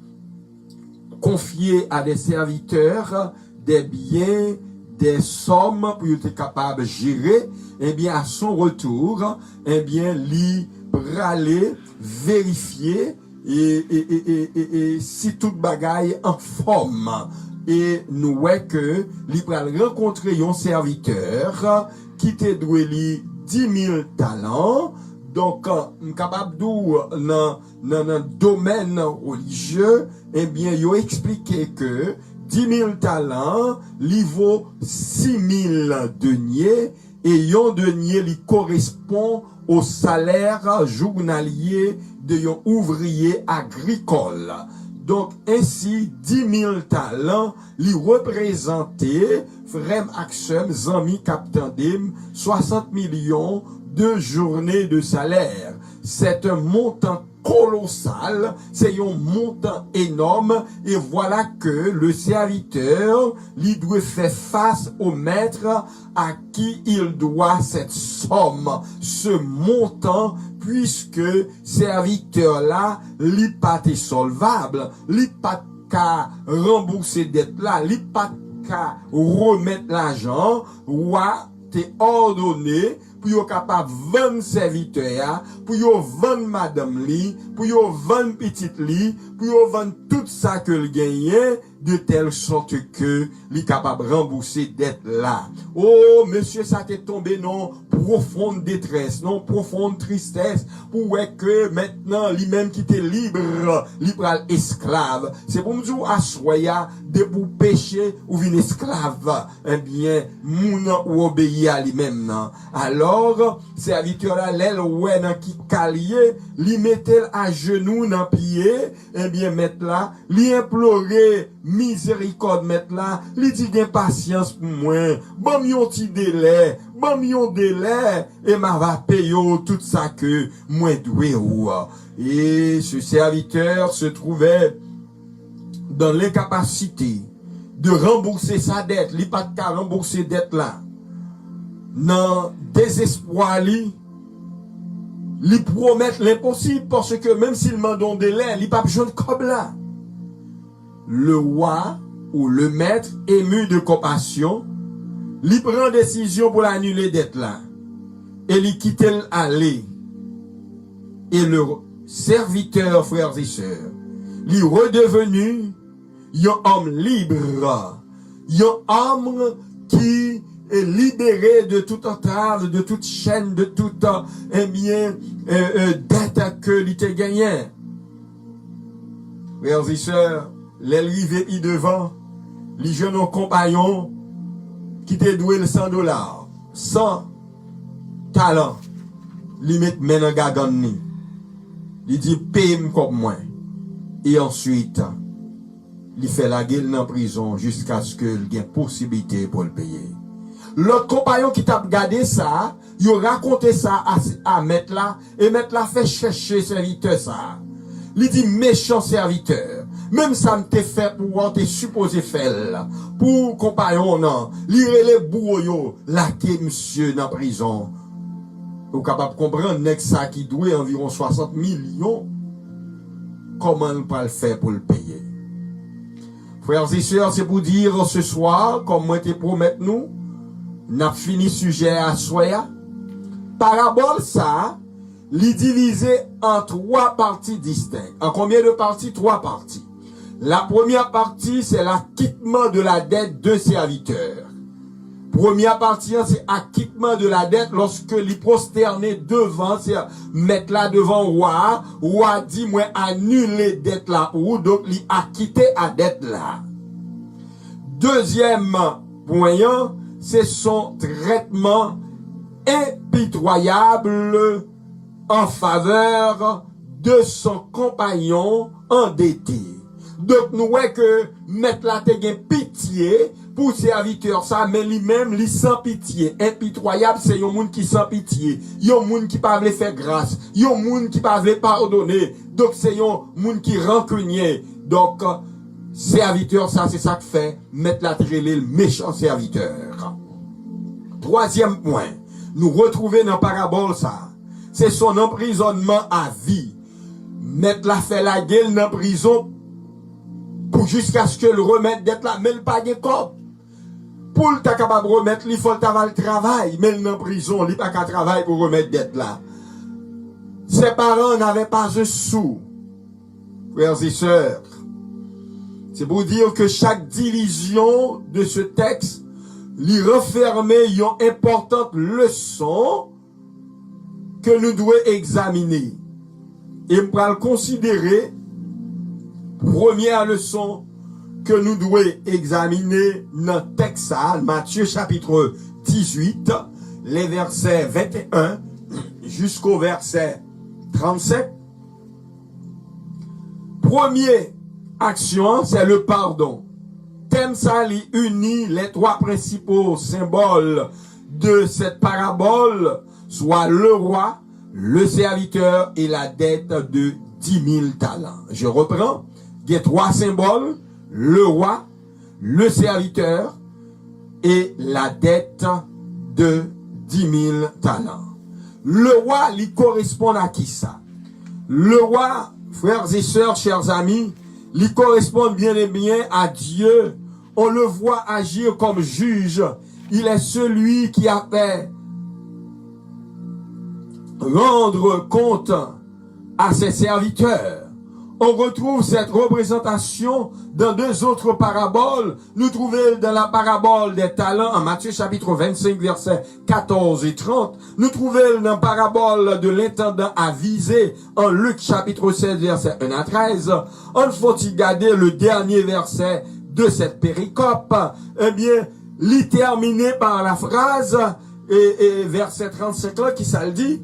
confié à des serviteurs, des biens, des sommes, pour être capable de gérer, eh bien, à son retour, eh bien, lui, braler, vérifier, et si toute bagaille en forme. Et nous voyons que lui pral rencontrer un serviteur qui te doué li 10 000 talents. Donc, capable dans le domaine religieux, eh bien, il a expliqué que 10 000 talents, li vaut 6 000 deniers, et un denier li correspond au salaire journalier d'un ouvrier agricole. Donc, ainsi, 10 000 talents li représentait, frère Axem, Zami Captandim, 60 millions de journées de salaire. C'est un montant colossal, c'est un montant énorme, et voilà que le serviteur lui doit faire face au maître à qui il doit cette somme, ce montant, puisque serviteur-là, lui pas est solvable, lui pas qu'à rembourser dette là, lui pas qu'à remettre l'argent, ou à t'es ordonné pour yo capable vendre serviteur, pour yo vendre madame li, pour yo vendre petite li, pour yo vendre tout ça que le gagne de telle sorte que il est capable de rembourser dette là. Oh, monsieur, ça t'est tombé non profonde détresse, non profonde tristesse, pour que maintenant, lui-même qui était libre, libre esclave. C'est pour me dire, à soya, de pour pécher ou une esclave, eh bien, moun ou obéir à lui-même, non. Alors, serviteur là, l'aile, ouais, dans qui calier, lui mettait à genoux dans pied, eh bien, mettre là, lui implorer miséricorde, mettre là, lui dit gain patience pour moi, bon, yon ti délai, bon, yon délai, et m'a va payer tout ça que moi doué ou. Et ce serviteur se trouvait dans l'incapacité de rembourser sa dette, il pas de rembourser dette là. Dans désespoir, il promet l'impossible parce que même s'il m'a donné délai, il pas besoin de comme là. Le roi ou le maître ému de compassion, il prend décision pour l'annuler dette là. Et il quitte l'aller. Et le serviteur, frères et sœurs, il est redevenu un homme libre, un homme qui est libéré de toute entrave, de toute chaîne, de toute dette que il t'a gagné. Frères et sœurs, l'arrivée y devant, les jeunes compagnons qui t'a doué le $100, 100 talents, li met men en gagan ni. Il dit, paye-moi comme moi. Et ensuite, il fait la gueule dans la prison jusqu'à ce qu'il ait possibilité pour le payer. L'autre compagnon qui t'a regardé ça, il a raconté ça à Maître là, et Maître là fait chercher serviteur ça. Il dit, méchant serviteur, même ça m'était fait pour t'es supposé faire, pour compagnon non, lire les bourreaux, là que monsieur dans la prison. Vous êtes capable de comprendre, que ça qui doit environ 60 millions, comment on peut le faire pour le payer. Frères et sœurs, c'est pour dire ce soir, comme moi te promets nous, n'a fini sujet à soya. Parabole ça, l'est divisé en 3 parties distinctes. En combien de parties? 3 parties. La première partie, c'est l'acquittement de la dette de serviteurs. Première partie, c'est acquittement de la dette lorsque les prosternés devant, c'est mettre là devant roi dit, moi, annuler dette là, ou donc, les acquitter à dette là. Deuxième point, c'est son traitement impitoyable en faveur de son compagnon endetté. Donc, nous voyons que mettre là, t'es pitié, pour serviteur ça, mais lui-même, lui sans pitié. Impitoyable, c'est un monde qui sans pitié. Un monde qui pas veut faire grâce. Un monde qui pas veut pardonner. Donc, c'est un monde qui rancunier. Donc, serviteur ça, c'est ça que fait, mettre la trélée, le méchant serviteur. Troisième point, nous retrouver dans la parabole ça. C'est son emprisonnement à vie. Mettre la fait la gueule dans la prison, pour jusqu'à ce que le remette d'être là, mais le pas de corps. Pour le capable de remettre, il faut le travail, mais il est en prison, il n'a pas qu'à travailler pour remettre d'être là. Ses parents n'avaient pas un sou. Frères et sœurs, c'est pour dire que chaque division de ce texte lui renfermait une importante leçon que nous devons examiner. Et nous allons considérer première leçon que nous devons examiner dans le texte, Matthieu chapitre 18, les versets 21 jusqu'au verset 37. Première action, c'est le pardon. Thème ça unit les 3 principaux symboles de cette parabole, soit le roi, le serviteur et la dette de 10 000 talents. Je reprends. Il y a 3 symboles, le roi, le serviteur et la dette de 10 000 talents. Le roi, il correspond à qui ça? Le roi, frères et sœurs, chers amis, il correspond bien et bien à Dieu. On le voit agir comme juge. Il est celui qui a fait rendre compte à ses serviteurs. on retrouve cette représentation dans deux autres paraboles. Nous trouvons dans la parabole des talents en Matthieu chapitre 25 versets 14 et 30. Nous trouvons dans la parabole de l'intendant avisé en Luc chapitre 16 versets 1 à 13. On faut-il garder le dernier verset de cette péricope? Eh bien, l'y terminer par la phrase et verset 35 là qui ça le dit?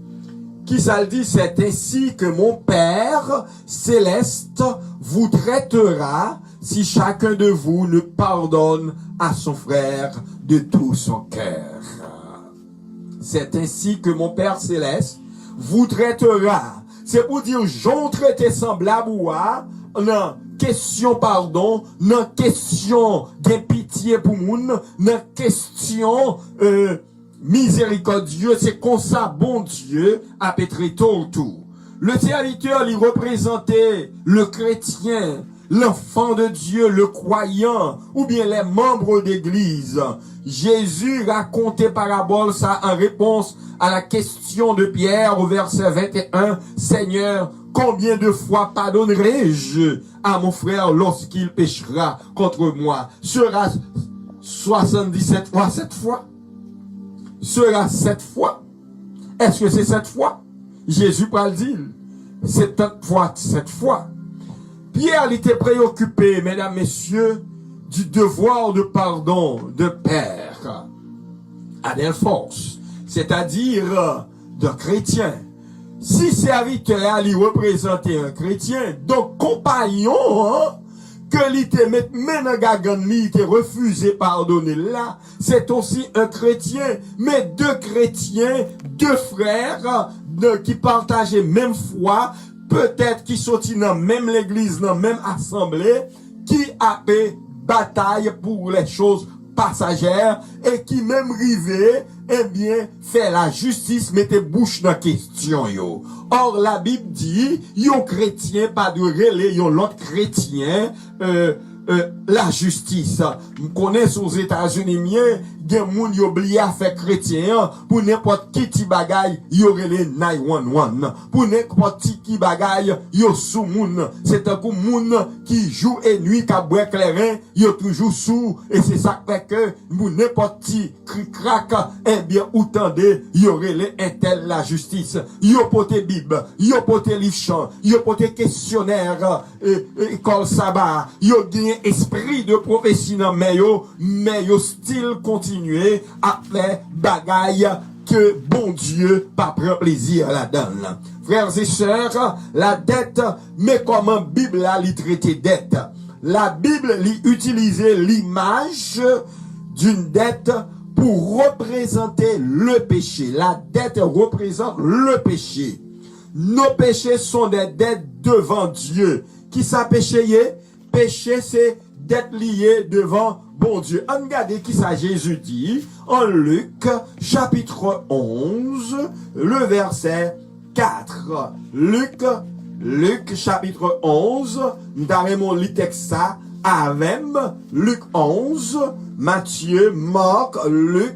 Qui ça le dit? C'est ainsi que mon Père céleste vous traitera si chacun de vous ne pardonne à son frère de tout son cœur. C'est ainsi que mon Père céleste vous traitera. C'est pour dire, j'en traite semblable ou non, question pardon, non question de pitié pour moun, non question miséricordieux, c'est comme ça, bon Dieu, a pétré tout. Le serviteur, il représentait le chrétien, l'enfant de Dieu, le croyant, ou bien les membres d'église. Jésus racontait parabole ça en réponse à la question de Pierre au verset 21. Seigneur, combien de fois pardonnerai-je à mon frère lorsqu'il péchera contre moi? Sera 77 fois 7 fois? Sera 7 fois? Est-ce que c'est 7 fois? Jésus parle dit, c'est 7 fois 7 fois. Pierre était préoccupé, mesdames, messieurs, du devoir de pardon de Père à des forces, c'est-à-dire de chrétiens. Si serviteur lui représentait un chrétien, donc compagnon, que l'ité met dans gagan l'ité refusé pardonner là, c'est aussi un chrétien, mais deux chrétiens, deux frères qui partageaient même foi, peut-être qui sont dans même l'église, dans même assemblée, qui avaient bataille pour les choses passagères et qui même rivaient, eh bien, fait la justice, mettez bouche dans question, yo. Or, la Bible dit, yon chrétien, pas de relais, yon l'autre chrétien, la justice. Nous connaissons aux États-Unis, gen moun yo oublié à faire chrétien, pour n'importe qui ti bagay, yo relé 911. Pour n'importe qui bagay, yo sous moun. C'est un coup moun qui joue et nuit, qui boit clairin, yo toujours sous, et c'est ça fait que, pour n'importe qui crac, eh bien, ou tendez, yo relé intel la justice. Yo pote Bible, yo pote livre chant, yo pote questionnaire, école sabbat, yo gagne esprit de prophétie dans mais yo style continue à faire bagaille que bon Dieu pas prend plaisir à la donne. Frères et sœurs, la dette, mais comment Bible a li traité dette? La Bible li utilisait l'image d'une dette pour représenter le péché. La dette représente le péché. Nos péchés sont des dettes devant Dieu. Qui ça péché? Péché, c'est dette liée devant bon Dieu. Regardez qui ça Jésus dit en Luc chapitre 11, le verset 4. Luc chapitre 11, nous avons lu texte ça avec Luc 11, Matthieu, Marc, Luc,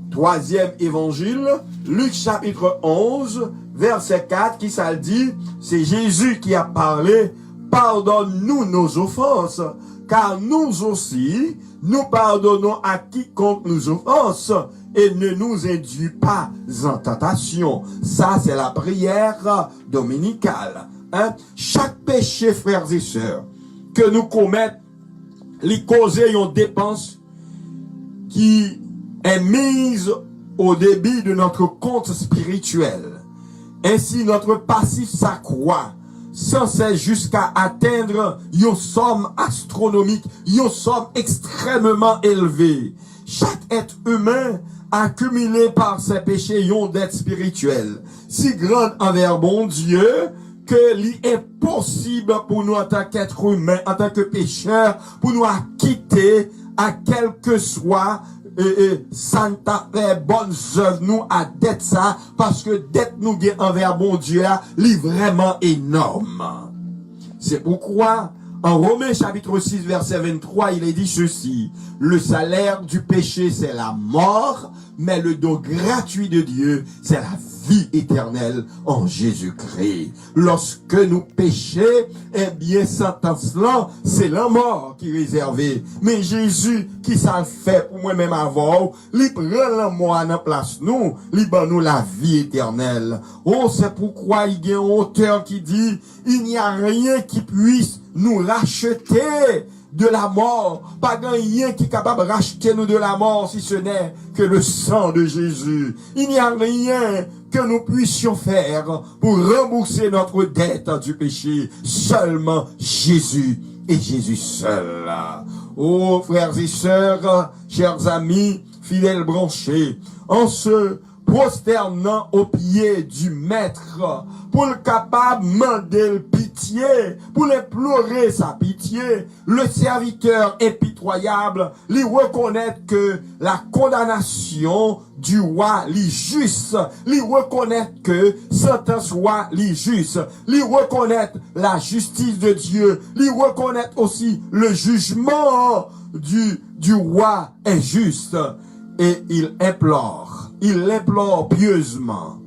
troisième évangile, Luc chapitre 11, verset 4, qui ça dit, c'est Jésus qui a parlé, pardonne-nous nos offenses, car nous aussi, nous pardonnons à quiconque nous offense, et ne nous induis pas en tentation. Ça, c'est la prière dominicale. Chaque péché, frères et sœurs, que nous commettons, les causer une dépense qui est mise au débit de notre compte spirituel. Ainsi, notre passif s'accroît sans cesse jusqu'à atteindre une somme astronomique, une somme extrêmement élevée. Chaque être humain accumulé par ses péchés une dette spirituelle si grande envers bon Dieu que l'impossible pour nous en tant qu'être humain, en tant que pécheur, pour nous acquitter à quel que soit Santa fait bonnes œuvres nous à dette ça, parce que dette nous gagne envers bon Dieu est vraiment énorme. C'est pourquoi en Romains chapitre 6 verset 23 il est dit ceci: le salaire du péché c'est la mort, mais le don gratuit de Dieu c'est la vie éternelle en Jésus-Christ. Lorsque nous péchons, eh bien, sentence là, c'est la mort qui est réservée. Mais Jésus, qui ça fait pour moi-même avant, il prend la mort en place nous, il donne nous la vie éternelle. Oh, c'est pourquoi il y a un auteur qui dit, il n'y a rien qui puisse nous racheter de la mort. Pas rien qui est capable de racheter nous de la mort si ce n'est que le sang de Jésus. Il n'y a rien que nous puissions faire pour rembourser notre dette du péché. Seulement Jésus et Jésus seul. Oh, frères et sœurs, chers amis, fidèles branchés, en se prosternant aux pieds du Maître, pour le capable demander pitié, pour implorer sa pitié, le serviteur impitoyable, lui reconnaître que la condamnation du roi lui juste, lui reconnaître que sentence roi lui juste, lui reconnaître la justice de Dieu, lui reconnaître aussi le jugement du roi est juste, et il implore pieusement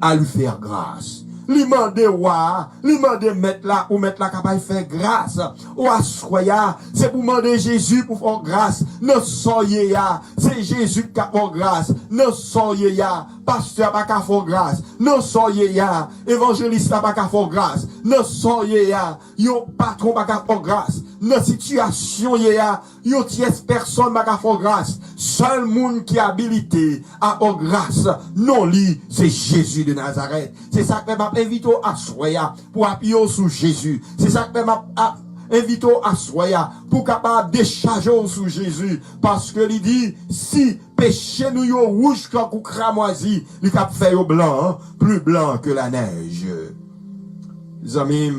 à lui faire grâce. Lui demander roi, lui demander mettre là ou mettre là capable faire grâce. Ou assoya, c'est pour demander Jésus pour faire grâce. Non soyez ya, c'est Jésus qui a fait grâce. Non soyez ya, pasteur pas qu'à faire grâce. Non soyez ya, évangéliste pas qu'à faire grâce. Non soyez ya, yon patron pas qu'à faire grâce. Non situation ya, yon tierce personne pas qu'à faire grâce. Seul monde qui est habilité à faire grâce, non lui, c'est Jésus de Nazareth. C'est ça que m'a invité à soya pour appuyer sur Jésus. C'est ça que m'a invité à soya pour capable décharger sur Jésus. Parce que il dit, si péché nous yo rouge comme cramoisi, il cap fait au blanc, hein, plus blanc que la neige. Les amis,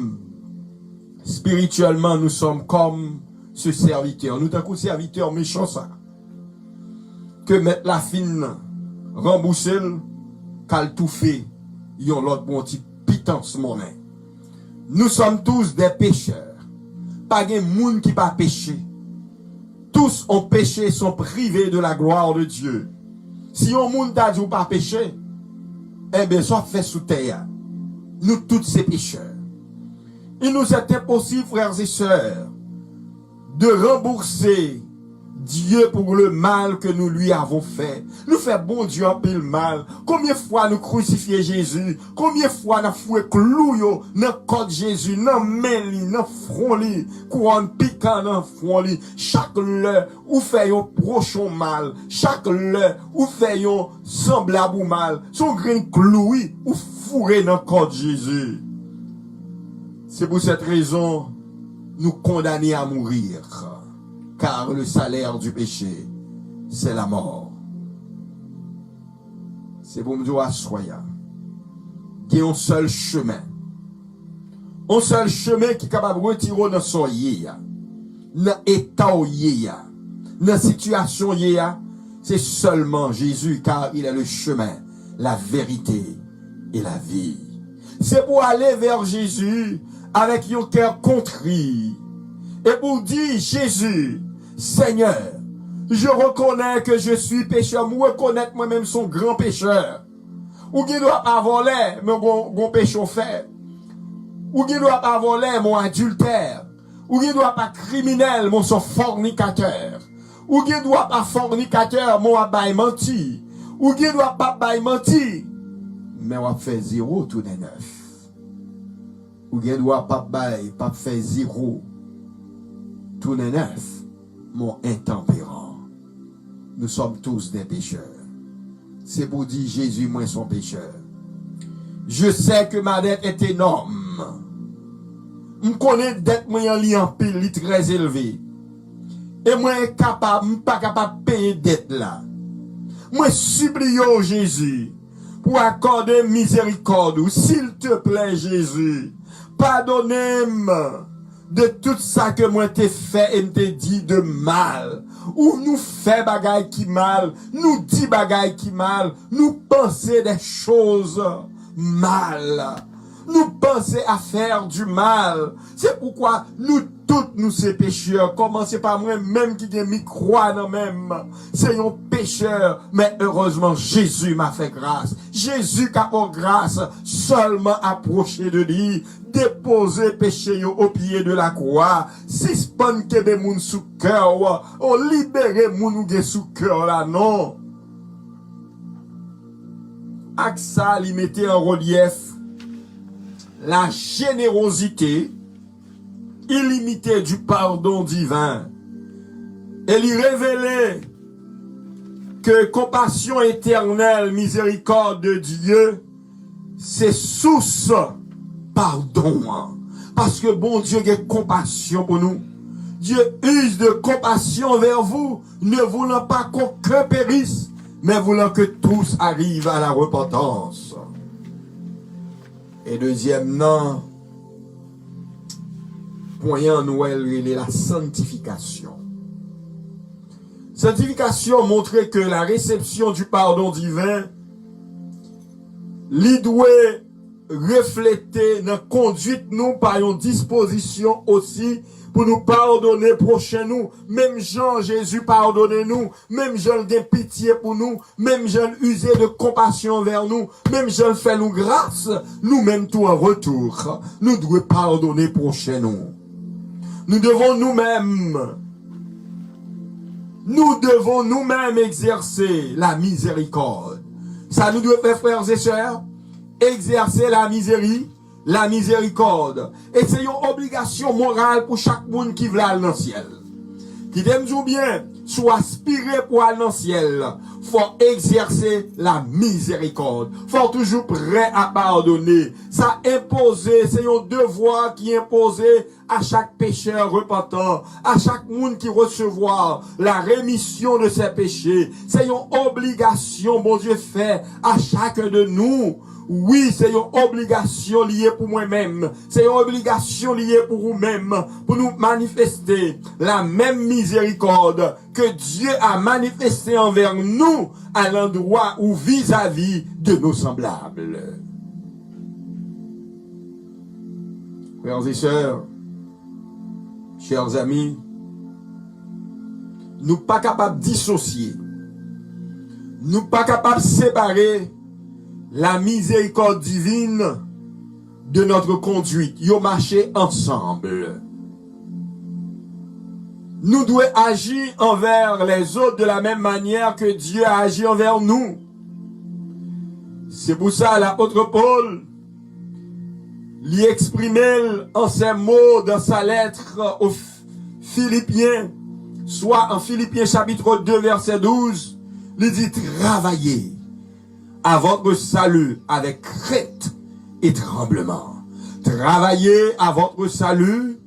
spirituellement, nous sommes comme ce serviteur. Nous t'avons serviteur méchant ça. Que mettre la fine, rembourser, qu'elle tout fait, yon l'autre bon petit pitance monnaie. Nous sommes tous des pécheurs. Pas de monde qui pas péché. Tous ont péché, sont privés de la gloire de Dieu. Si on monde t'a dit ou pas péché, eh bien, soit fait sous terre. Nous tous ces pécheurs. Il nous est impossible, frères et sœurs, de rembourser Dieu pour le mal que nous lui avons fait. Nous fait bon Dieu en pile mal. Combien de fois nous crucifions Jésus? Combien de fois nous foué clou yo dans corps Jésus, dans main li, dans front li, couronne piquant dans front li. Chaque l'heure ou fait un prochain mal, chaque l'heure ou fait un semblable ou mal, son grain clou ou fourré dans corps Jésus. C'est pour cette raison nous condamner à mourir. Car le salaire du péché, c'est la mort. C'est pour me dire à soya. Il y a un seul chemin. Un seul chemin qui est capable de retirer dans son yéya. Dans l'état yéya. Dans la situation yéya. C'est seulement Jésus, car il est le chemin, la vérité et la vie. C'est pour aller vers Jésus avec un cœur contrit. Et pour dire, Jésus, Seigneur, je reconnais que je suis pécheur, je reconnais moi-même son grand pécheur. Ou qui doit pas voler, mais mon péché fait. Ou qui doit pas voler, mon adultère. Ou qui doit pas criminel, mon son fornicateur. Ou qui doit pas fornicateur, mon abaye menti. Ou qui doit pas abaye menti, mais on fait zéro tout de neuf. Ou qui doit pas abaye, pas fait zéro tout de neuf. Mon intempérant. Nous sommes tous des pécheurs. C'est pour dire Jésus, moi, son pécheur. Je sais que ma dette est énorme. Je connais dette, moi, en li en pile, très élevée. Et moi, pas capable de payer dette là. Moi, supplie Jésus, pour accorder miséricorde. S'il te plaît, Jésus, pardonnez-moi de tout ça que moi t'ai fait et t'ai dit de mal. Ou nous fait bagaille qui mal, nous dit bagaille qui mal, nous penser des choses mal. Nous penser à faire du mal. C'est pourquoi nous toutes nous ces pécheurs, commencez par moi même qui m'y croit dans même. C'est un pécheur, mais heureusement Jésus m'a fait grâce. Jésus qui a pour grâce seulement approché de lui, déposer péché au pied de la croix, suspendre que des moun sous cœur, on libérer moun ou sous cœur là, non. Avec ça, il mettait en relief la générosité illimitée du pardon divin. Et il révélait que compassion éternelle, miséricorde de Dieu, c'est source pardon. Parce que bon Dieu a compassion pour nous. Dieu use de compassion vers vous, ne voulant pas qu'aucun périsse, mais voulant que tous arrivent à la repentance. Et deuxièmement, point Noël, il est la sanctification. Sanctification montrait que la réception du pardon divin, il doit refléter notre conduite nous par une disposition aussi pour nous pardonner prochain nous. Même Jean Jésus pardonnez nous, même Jean de pitié pour nous, même Jean usé de compassion vers nous, même Jean fait nous grâce, nous-mêmes tout en retour, nous devons pardonner prochain nous. Nous devons nous-mêmes exercer la miséricorde. Ça nous doit faire, frères et sœurs, exercer la miséricorde. Et c'est une obligation morale pour chaque monde qui veut aller dans le ciel. Qui t'aime bien, soit aspiré pour aller dans le ciel, faut exercer la miséricorde. Faut toujours prêt à pardonner. Ça imposé, c'est un devoir qui est imposé à chaque pécheur repentant, à chaque monde qui recevoir la rémission de ses péchés. C'est une obligation, bon Dieu fait à chacun de nous. Oui, c'est une obligation liée pour moi-même. C'est une obligation liée pour vous-même, pour nous manifester la même miséricorde que Dieu a manifestée envers nous à l'endroit ou vis-à-vis de nos semblables. Frères et sœurs, chers amis, nous pas capables de dissocier, nous pas capables de séparer la miséricorde divine de notre conduite. Yo marché ensemble. Nous devons agir envers les autres de la même manière que Dieu a agi envers nous. C'est pour ça l'apôtre Paul l'y exprimait en ces mots dans sa lettre aux Philippiens, soit en Philippiens chapitre 2 verset 12, il dit travaillez à votre salut avec crainte et tremblement. Travaillez à votre salut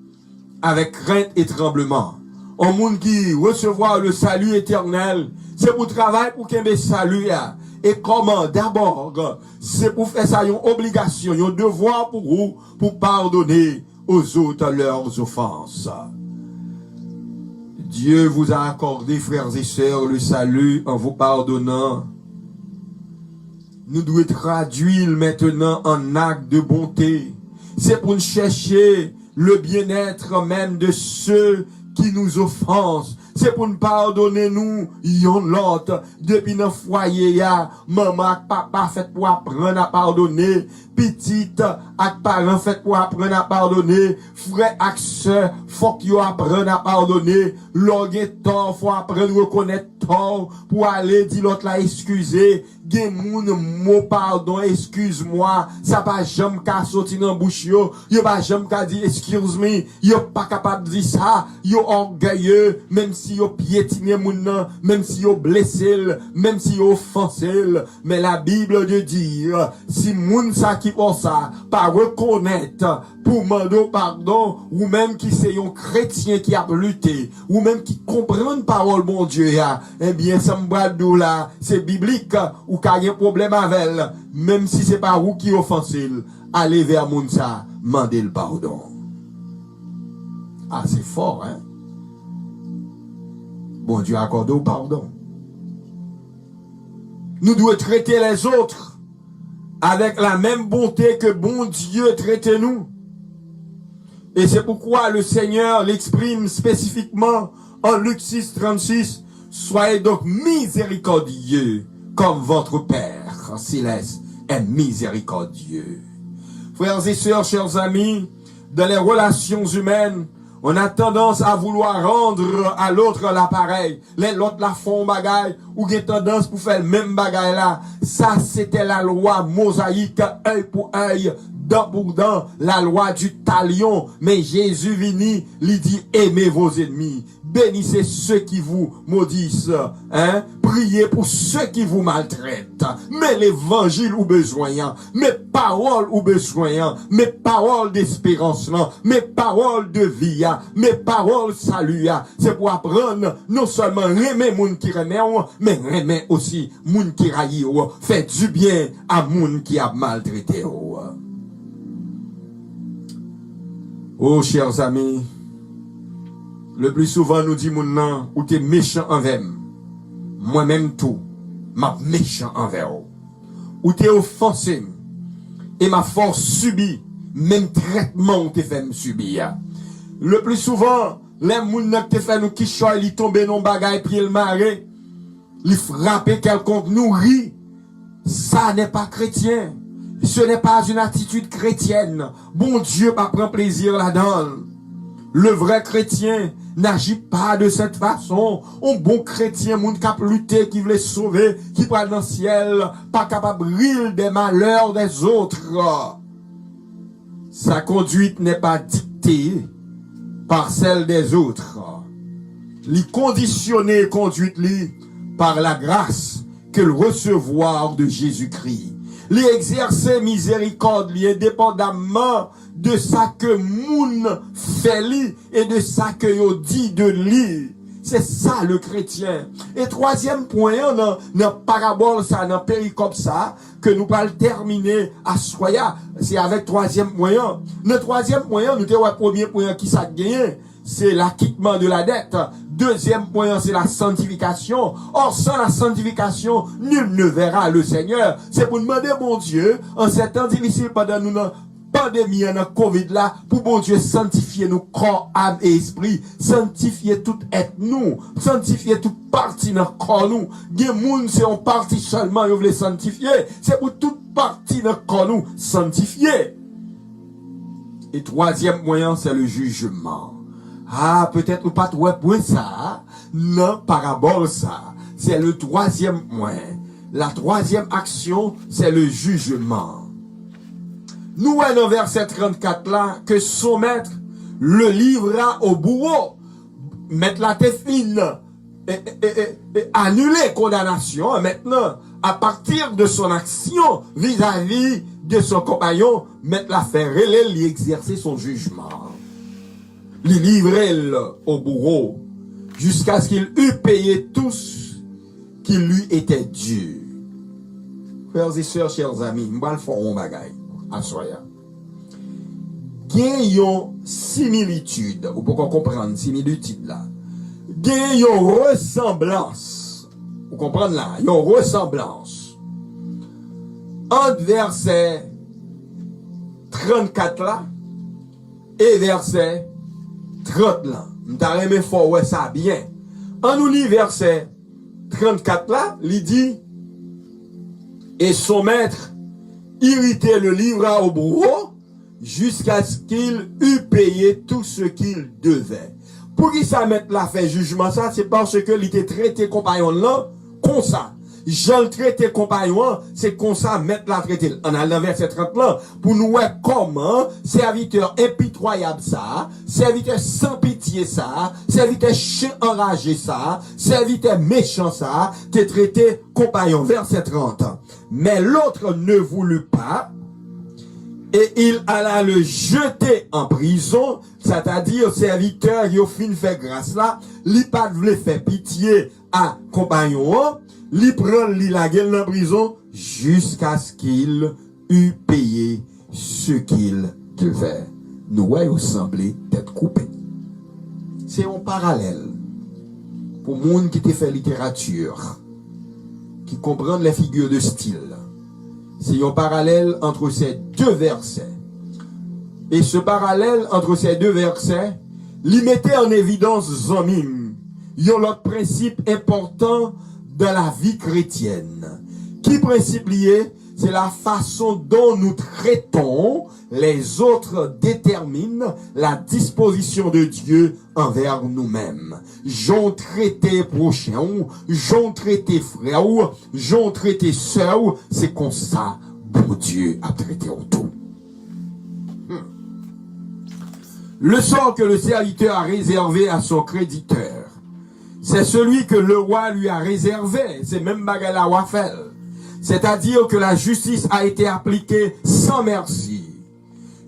avec crainte et tremblement. Un monde qui recevoir le salut éternel, c'est pour travailler pour qu'il y ait le salut. Et comment? D'abord, c'est pour faire ça une obligation, un devoir pour vous, pour pardonner aux autres leurs offenses. Dieu vous a accordé, frères et sœurs, le salut en vous pardonnant. Nous devons traduire maintenant en acte de bonté. C'est pour chercher le bien-être même de ceux qui nous offensent. C'est pour nous pardonner nous, yon l'autre. Depuis nos foyers, maman, papa fait pour apprendre à pardonner. Petite, ak parents fait pour apprendre à pardonner. Frère, ak sœur, faut qu'ils apprennent à pardonner. L'orgue tort, faut apprendre à reconnaître tort. Pour aller dire l'autre là, excusez. Gen moun mot pardon, excuse-moi. Ça pas jamais qu'à sortir dans bouche yo. Yo pas jamais qu'à dire excuse me. Yo pas capable de dire ça. Yo orgueilleux, même si yo piétine moun nan, même si yo blessé, même si yo offensé. Mais la Bible de dire, si moun sa qui pour ça, pas reconnaître pour demander pardon, ou même qui c'est un chrétien qui a lutté, ou même qui comprend parole bon Dieu, eh bien, ça me là, c'est biblique, ou qu'il y a un problème avec elle, même si c'est pas vous qui offensez, allez vers Mounsa, mandez le pardon. Ah, c'est fort, hein? Bon Dieu accorde au pardon. Nous devons traiter les autres avec la même bonté que bon Dieu traite nous. Et c'est pourquoi le Seigneur l'exprime spécifiquement en Luc 6, 36. Soyez donc miséricordieux comme votre Père céleste est miséricordieux. Frères et sœurs, chers amis, dans les relations humaines, on a tendance à vouloir rendre à l'autre l'appareil. L'autre la font bagaille, ou qui tendance pour faire le même bagaille là. Ça, c'était la loi mosaïque, œil pour œil, dent pour dent, la loi du talion. Mais Jésus vini, lui dit, aimez vos ennemis, bénissez ceux qui vous maudissent, hein? Priez pour ceux qui vous maltraitent. Mais l'évangile ou besoin, mes paroles ou besoin, mes paroles d'espérance, mes paroles de vie, mes paroles salut, c'est pour apprendre non seulement aimer moun qui remet, mais aimer aussi moun qui raille, fait du bien à moun qui a maltraité. Oh, chers amis, le plus souvent nous dit moun nan, ou t'es méchant envers moi-même tout, m'a méchant envers ou t'es offensé et ma force subit même traitement ou t'es fait me subir. Le plus souvent, les moun nan te fait nous qui choy, li tombe non bagay puis le maré, li frappe quelconque nous rit. Ça n'est pas chrétien. Ce n'est pas une attitude chrétienne. Bon Dieu pas prend plaisir là-dedans. Le vrai chrétien n'agit pas de cette façon. Un bon chrétien, moun qui a lutté, qui veut sauver, qui parle dans le ciel, pas capable de rire des malheurs des autres. Sa conduite n'est pas dictée par celle des autres. Li conditionner conduite li par la grâce que le recevoir de Jésus-Christ. Li exercer miséricorde li indépendamment de ça que moun fait li et de ça que yo dit de li. C'est ça le chrétien. Et troisième point, dans parabole ça, dans péricope ça, que nous allons terminer à soya, c'est avec troisième moyen. Le troisième moyen, nous avons le premier point qui ça gagné, c'est l'acquittement de la dette. Deuxième point, c'est la sanctification. Or, sans la sanctification, nul ne verra le Seigneur. C'est pour demander, bon Dieu, en ces temps difficiles pendant nous, pandémie, en Covid là, pour bon Dieu sanctifier nos corps, âme et esprit, sanctifier tout être nous, sanctifier toute partie dans corps nous. Des moun, c'est en partie seulement, vous voulez sanctifier. C'est pour toute partie dans corps nous, sanctifier. Et troisième moyen, c'est le jugement. Ah, peut-être ou pas toi pour ça, non, parabole ça. C'est le troisième point. La troisième action, c'est le jugement. Nous voyons dans verset 34 là, que son maître le livra au bourreau. Mettre la tête fine, annuler condamnation. Maintenant, à partir de son action vis-à-vis de son compagnon, mettre la faire lui exercer son jugement. Lui livrer au bourreau jusqu'à ce qu'il eût payé tout ce qui lui était dû. Frères et sœurs, chers amis, nous allons faire un bagage à soya. Gagnons similitude, ou pourquoi comprendre similitude là. Gagnons ressemblance. Vous comprenez là, une ressemblance. Entre verset 34 là et verset 30 là. Nous t'arrêtons fort, ouais, ça bien. En nous lit verset 34 là, il dit, et son maître irrité le livra au bourreau jusqu'à ce qu'il eût payé tout ce qu'il devait. Pour qui ça mettre là fait jugement ça, c'est parce que il était traité compagnon là, comme ça. Jean traité compagnon, c'est comme ça mettre la traité. On a le verset 30 là, pour nous voir comment, serviteur impitoyable ça, serviteur sans pitié ça, serviteur chien enragé ça, serviteur méchant ça, t'es traité compagnon, verset 30. Mais l'autre ne voulut pas, et il alla le jeter en prison, c'est-à-dire serviteur, il a fin fait grâce là, il pas voulu faire pitié à compagnon, il prend la gueule dans la prison jusqu'à ce qu'il eût payé ce qu'il devait. Nous voyons sembler d'être coupés. C'est un parallèle pour les gens qui te fait littérature, qui comprennent les figures de style. C'est un parallèle entre ces deux versets. Et ce parallèle entre ces deux versets, l'y mettait en évidence Zomim, yon l'autre principe important dans la vie chrétienne. Qui principe lié? C'est la façon dont nous traitons les autres détermine la disposition de Dieu envers nous-mêmes. J'en traité prochain, j'en traité frère, j'en traité sœur, c'est comme ça, bon Dieu a traité autour. Le sort que le serviteur a réservé à son créditeur, c'est celui que le roi lui a réservé. C'est même Bagala Wafel. C'est-à-dire que la justice a été appliquée sans merci.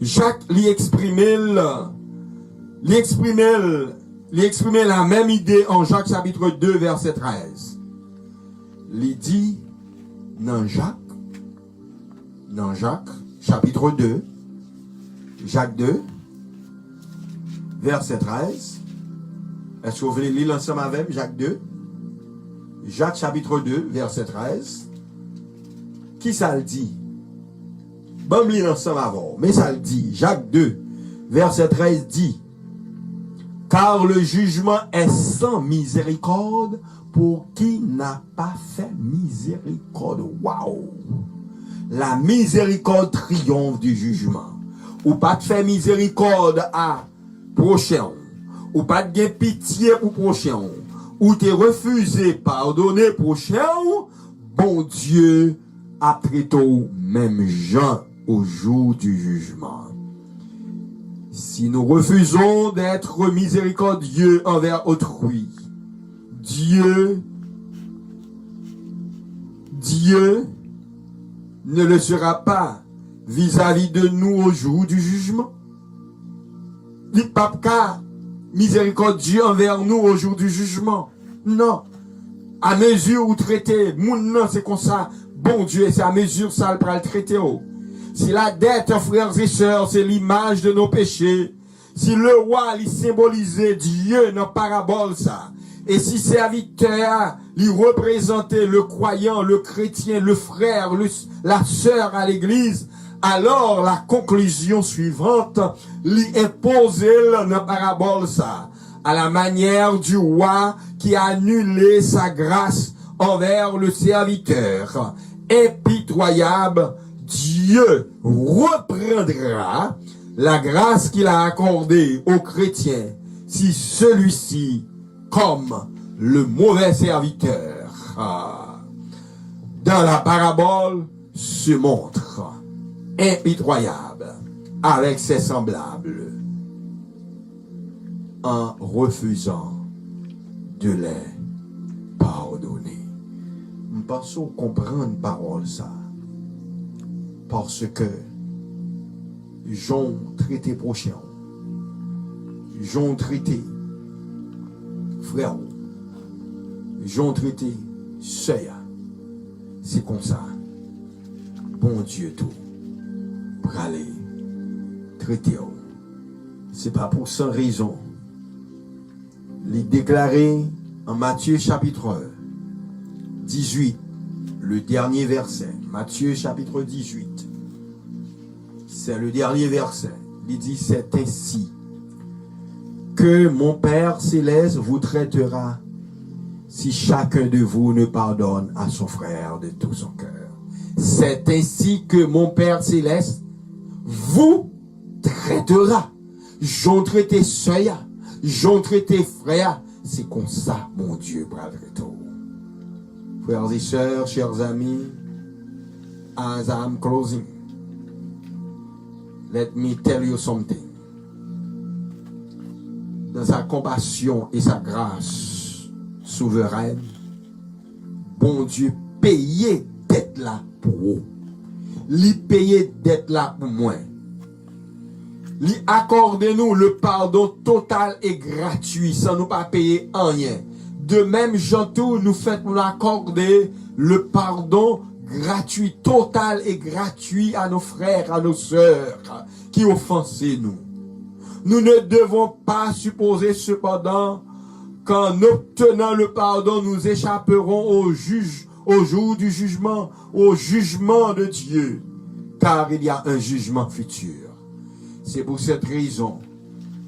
Jacques lui exprimait la même idée en Jacques chapitre 2 verset 13. Il dit dans Jacques chapitre 2, Jacques 2, verset 13. Est-ce que vous voulez lire ensemble avec Jacques 2? Jacques chapitre 2, verset 13. Qui ça le dit? Bon, me lire ensemble avant. Mais ça le dit. Jacques 2, verset 13 dit: car le jugement est sans miséricorde pour qui n'a pas fait miséricorde. Waouh! La miséricorde triomphe du jugement. Ou pas de faire miséricorde à prochain, ou pas de gain pitié pour prochain, ou t'es refusé pardonner prochain, bon Dieu a traité même gens au jour du jugement. Si nous refusons d'être miséricordieux envers autrui, Dieu ne le sera pas vis-à-vis de nous au jour du jugement. Il n'est pas miséricordieux envers nous au jour du jugement. Non. À mesure où traiter, non, c'est comme ça. Bon Dieu, c'est à mesure ça le le traiter. Si la dette, frères et sœurs, c'est l'image de nos péchés. Si le roi, il symbolisait Dieu dans la parabole, ça. Et si serviteur, il représentait le croyant, le chrétien, le frère, la sœur à l'église, alors la conclusion suivante, lui imposait dans la parabole, ça. À la manière du roi qui a annulé sa grâce envers le serviteur. Impitoyable, Dieu reprendra la grâce qu'il a accordée aux chrétiens si celui-ci, comme le mauvais serviteur, dans la parabole, se montre impitoyable avec ses semblables en refusant de les pardonner. Nous pensons comprendre parole ça. Parce que j'en traité prochain, j'en traité frère, j'en traité sœur. C'est comme ça. Bon Dieu tout. Pour aller traiter. C'est pas pour sans raison. Il déclaré en Matthieu chapitre 18, le dernier verset. Matthieu chapitre 18. C'est le dernier verset. Il dit: c'est ainsi que mon Père céleste vous traitera si chacun de vous ne pardonne à son frère de tout son cœur. C'est ainsi que mon Père céleste vous traitera. J'en traité soeur, j'en traité frère. C'est comme ça, mon Dieu, bradreto. Frères et sœurs, chers amis, as I'm closing, let me tell you something. Dans sa compassion et sa grâce souveraine, bon Dieu payait d'être là pour vous. Lui payait d'être là pour moi. Lui accordez-nous le pardon total et gratuit sans nous pas payer rien. De même, Jantou nous fait nous accorder le pardon gratuit, total et gratuit à nos frères, à nos sœurs qui offensaient nous. Nous ne devons pas supposer cependant qu'en obtenant le pardon, nous échapperons au jour du jugement, au jugement de Dieu, car il y a un jugement futur. C'est pour cette raison,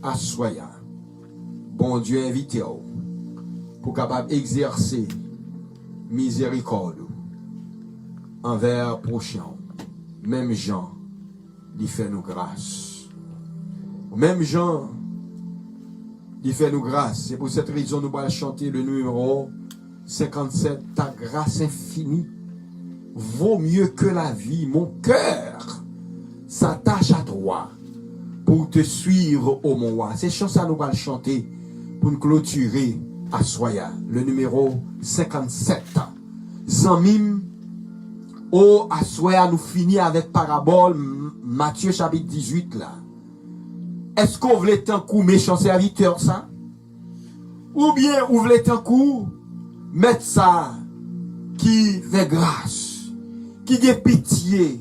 à soya, bon Dieu invite pour capable exercer miséricorde envers prochain. Même Jean, il fait nous grâce. Même Jean, il fait nous grâce. C'est pour cette raison nous allons chanter le numéro 57. Ta grâce infinie vaut mieux que la vie. Mon cœur s'attache à toi pour te suivre au mon roi. Ces chansons nous allons chanter pour nous clôturer à Soya. Le numéro 57. Zamim. Oh, à Soya nous finit avec parabole Matthieu chapitre 18 là. Est-ce qu'on voulait un coup méchant serviteur ça? Ou bien on voulait un coup mettre ça qui fait grâce, qui a pitié,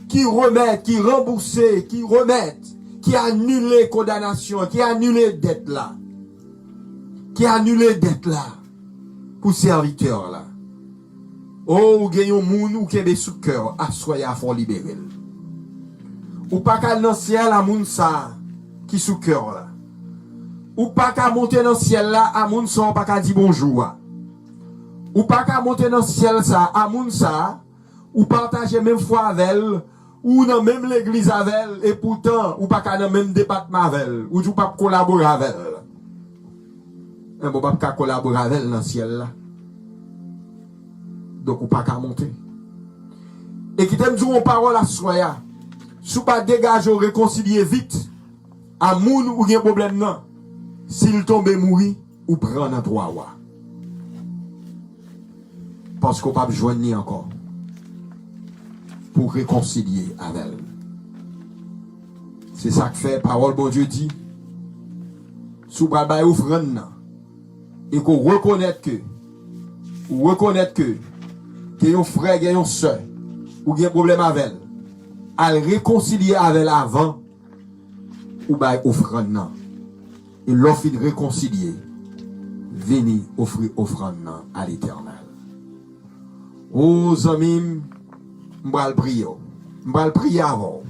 qui remet, qui rembourse, qui remet, qui annule les condamnations, qui annule les dettes là. Qui annule les dettes là pour serviteur là. Oh, ou gagnons moun ou kebe sous cœur, à soya fort libérer. Ou pas qu'à dans ciel à moun ça qui sous cœur là. Ou pas qu'à monter dans ciel là à moun ça pas qu'à dire bonjour. Ou pas qu'à monter dans ciel ça à moun ça ou partager même foi avec elle ou dans même l'église avec elle et pourtant ou pas qu'à dans même département avec elle ou tu pas collaborer avec elle. Bon pas qu'à collaborer avec elle dans ciel là. Donc ou pas qu'à monter. Et qui t'aime dire une parole à soya. Si pas dégager ou réconcilier vite à moun ou gen problème non. S'il tombe mourir ou prend un droit wa. Parce qu'on pas besoin ni encore pour réconcilier avec elle. C'est ça que fait parole bon Dieu dit. Sous pas bay offrande et qu'on reconnaît que que yon frère, yon soeur ou gen problème avec elle, à réconcilier avec elle avant ou bay offrande nan. Et l'offre de réconcilier, venez offrir offrande à l'Éternel. Oh amis, m'bral prier. M'bral prier avant.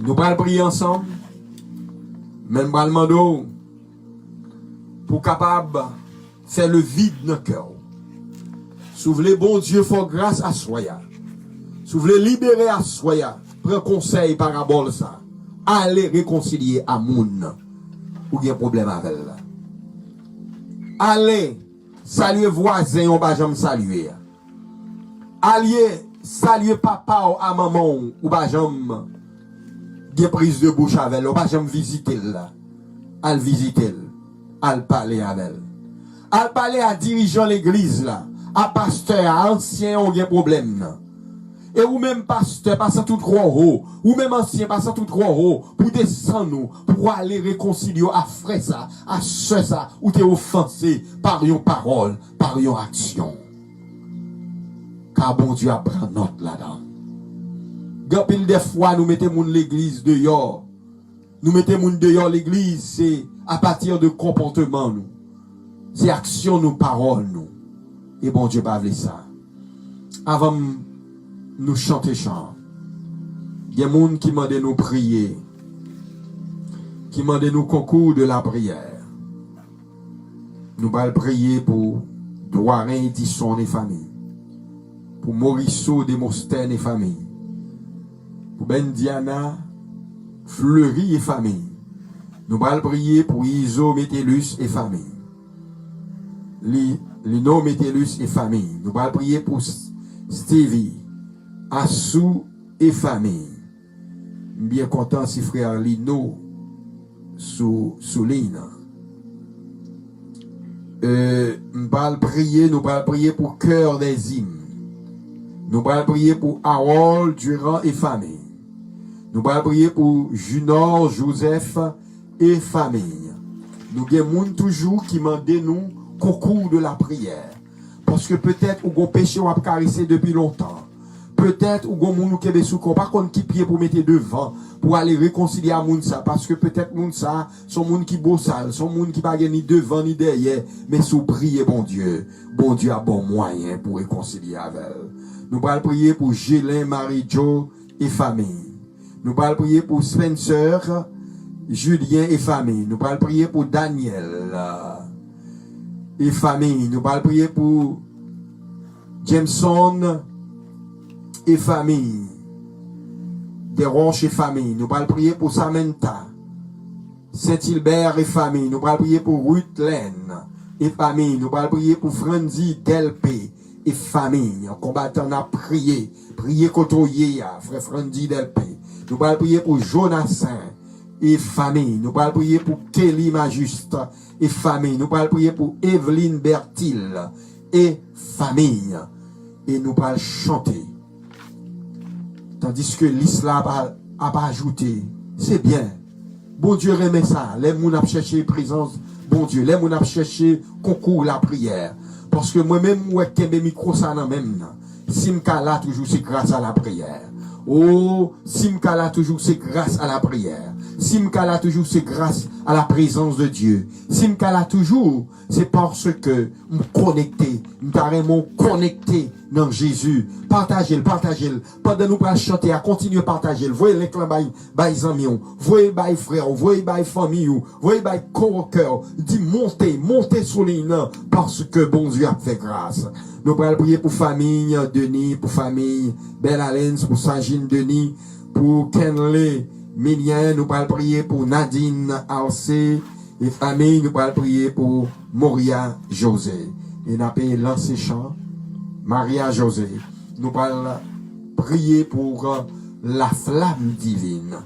Nous allons prier ensemble. Mais m'bral mando pour capable faire le vide dans le cœur. Si vous voulez, bon Dieu, faut grâce à soya. Si vous voulez libérer à soya, prends conseil parabole ça. Allez réconcilier à moun ou il y a un problème avec elle. Allez saluer voisin, on va jamais saluer. Allez saluer papa ou à maman ou va jamais des prise de bouche avec elle, on va jamais visiter là. Allez visiter, allez parler avec elle. Allez parler à dirigeant l'église là. À pasteur, à ancien, on a un problème. Et ou même pasteur, passant tout trop haut, ou même ancien, passant tout trop haut, pour descendre nous, pour aller réconcilier à frère ça, à soeur ça, ou t'es offensé par une parole, par une action. Car bon Dieu a pris note là-dedans. Gapil des fois, nous mettons l'église dehors. Nous mettons dehors l'église, c'est à partir de comportement nous. C'est action nous, paroles nous. Et bon Dieu pas ça. Avant nous chanter chant, il y a des gens qui demandent nous prier, qui demandent nous concours de la prière. Nous allons prier pour Douarin Disson et famille, pour Morisseau Demostène et famille, pour Ben Diana Fleury et famille. Nous allons prier pour Iso Métellus et famille. Lino Métellus et famille. Nous allons prier pour Stevie, Assou et famille. Bien content si frère Lino souligne. Nous allons prier pour Cœur des Hymnes. Nous allons prier pour Harold Durand et famille. Nous allons prier pour Junor Joseph et famille. Nous avons toujours qui demandent nous concours de la prière. Parce que peut-être ou gon péché ou a caressé depuis longtemps. Peut-être ou gon moun qui est sous pas contre qui pied pour mettre devant pour aller réconcilier à moun ça parce que peut-être moun ça sont moun qui beau sale, sont moun qui pas ni devant ni derrière mais sous prier bon Dieu a bon moyen pour réconcilier avec elle. Nous allons prier pour Gélin, Marie-Jo et famille. Nous allons prier pour Spencer, Julien et famille. Nous allons prier pour Daniel et famille. Nous allons prier pour Jameson et famille. Desroches et famille. Nous allons prier pour Samantha, Saint-Hilbert et famille. Nous allons prier pour Ruth Lane et famille. Nous allons prier pour Franzi Delpé et famille. En combattant, on a prié. Priez côtoyer, frère Franzi Delpé. Nous allons prier pour Jonathan et famille. Nous allons prier pour Kelly Majuste et famille. Nous allons prier pour Evelyne Bertil et famille. Et nous allons chanter. Tandis que l'islam a pas ajouté. C'est bien. Bon Dieu remet ça. Les gens ont cherché présence. Bon Dieu. Les gens ont cherché concours la prière. Parce que moi-même, moi, qui ai micro ça dans même. Si m'kala toujours, c'est grâce à la prière. Oh, si m'kala toujours, c'est grâce à la prière. Si m'kala toujours, c'est grâce à la présence de Dieu. Si m'kala toujours, c'est parce que m'connecté, carrément connecté dans Jésus. Partagez-le. Pendant nous pas chanter, à continuer à partager. Voyez les clans by amis, voyez by frères, voyez by famille, voyez by co-cœur. Dit montez sur les nains, parce que bon Dieu a fait grâce. Nous allons prier pour famille Denis, pour famille Belle Allen, pour Sagine Denis, pour Kenley Milien. Nous allons prier pour Nadine Alcé et famille. Nous allons prier pour Moria José. Et nous allons lancer chant Maria José. Nous allons prier pour la flamme divine.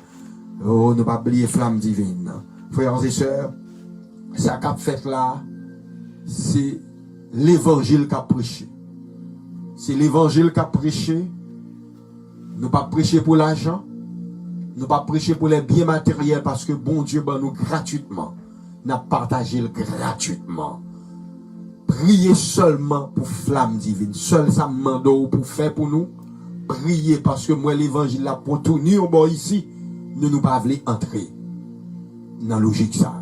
Oh, nous allons oublier flamme divine. Frères et sœurs, ça qu'a fait là, c'est l'évangile qu'a prêché. C'est l'évangile qu'a prêché. Nous pas prêcher pour l'argent. Nous pas prêcher pour les biens matériels parce que bon Dieu ben nous gratuitement. Nous partagé gratuitement. Priez seulement pour flamme divine. Seul ça demande pour faire pour nous. Priez parce que moi l'évangile là pour tout nous bon ici, nous pas voulons entrer dans la logique ça.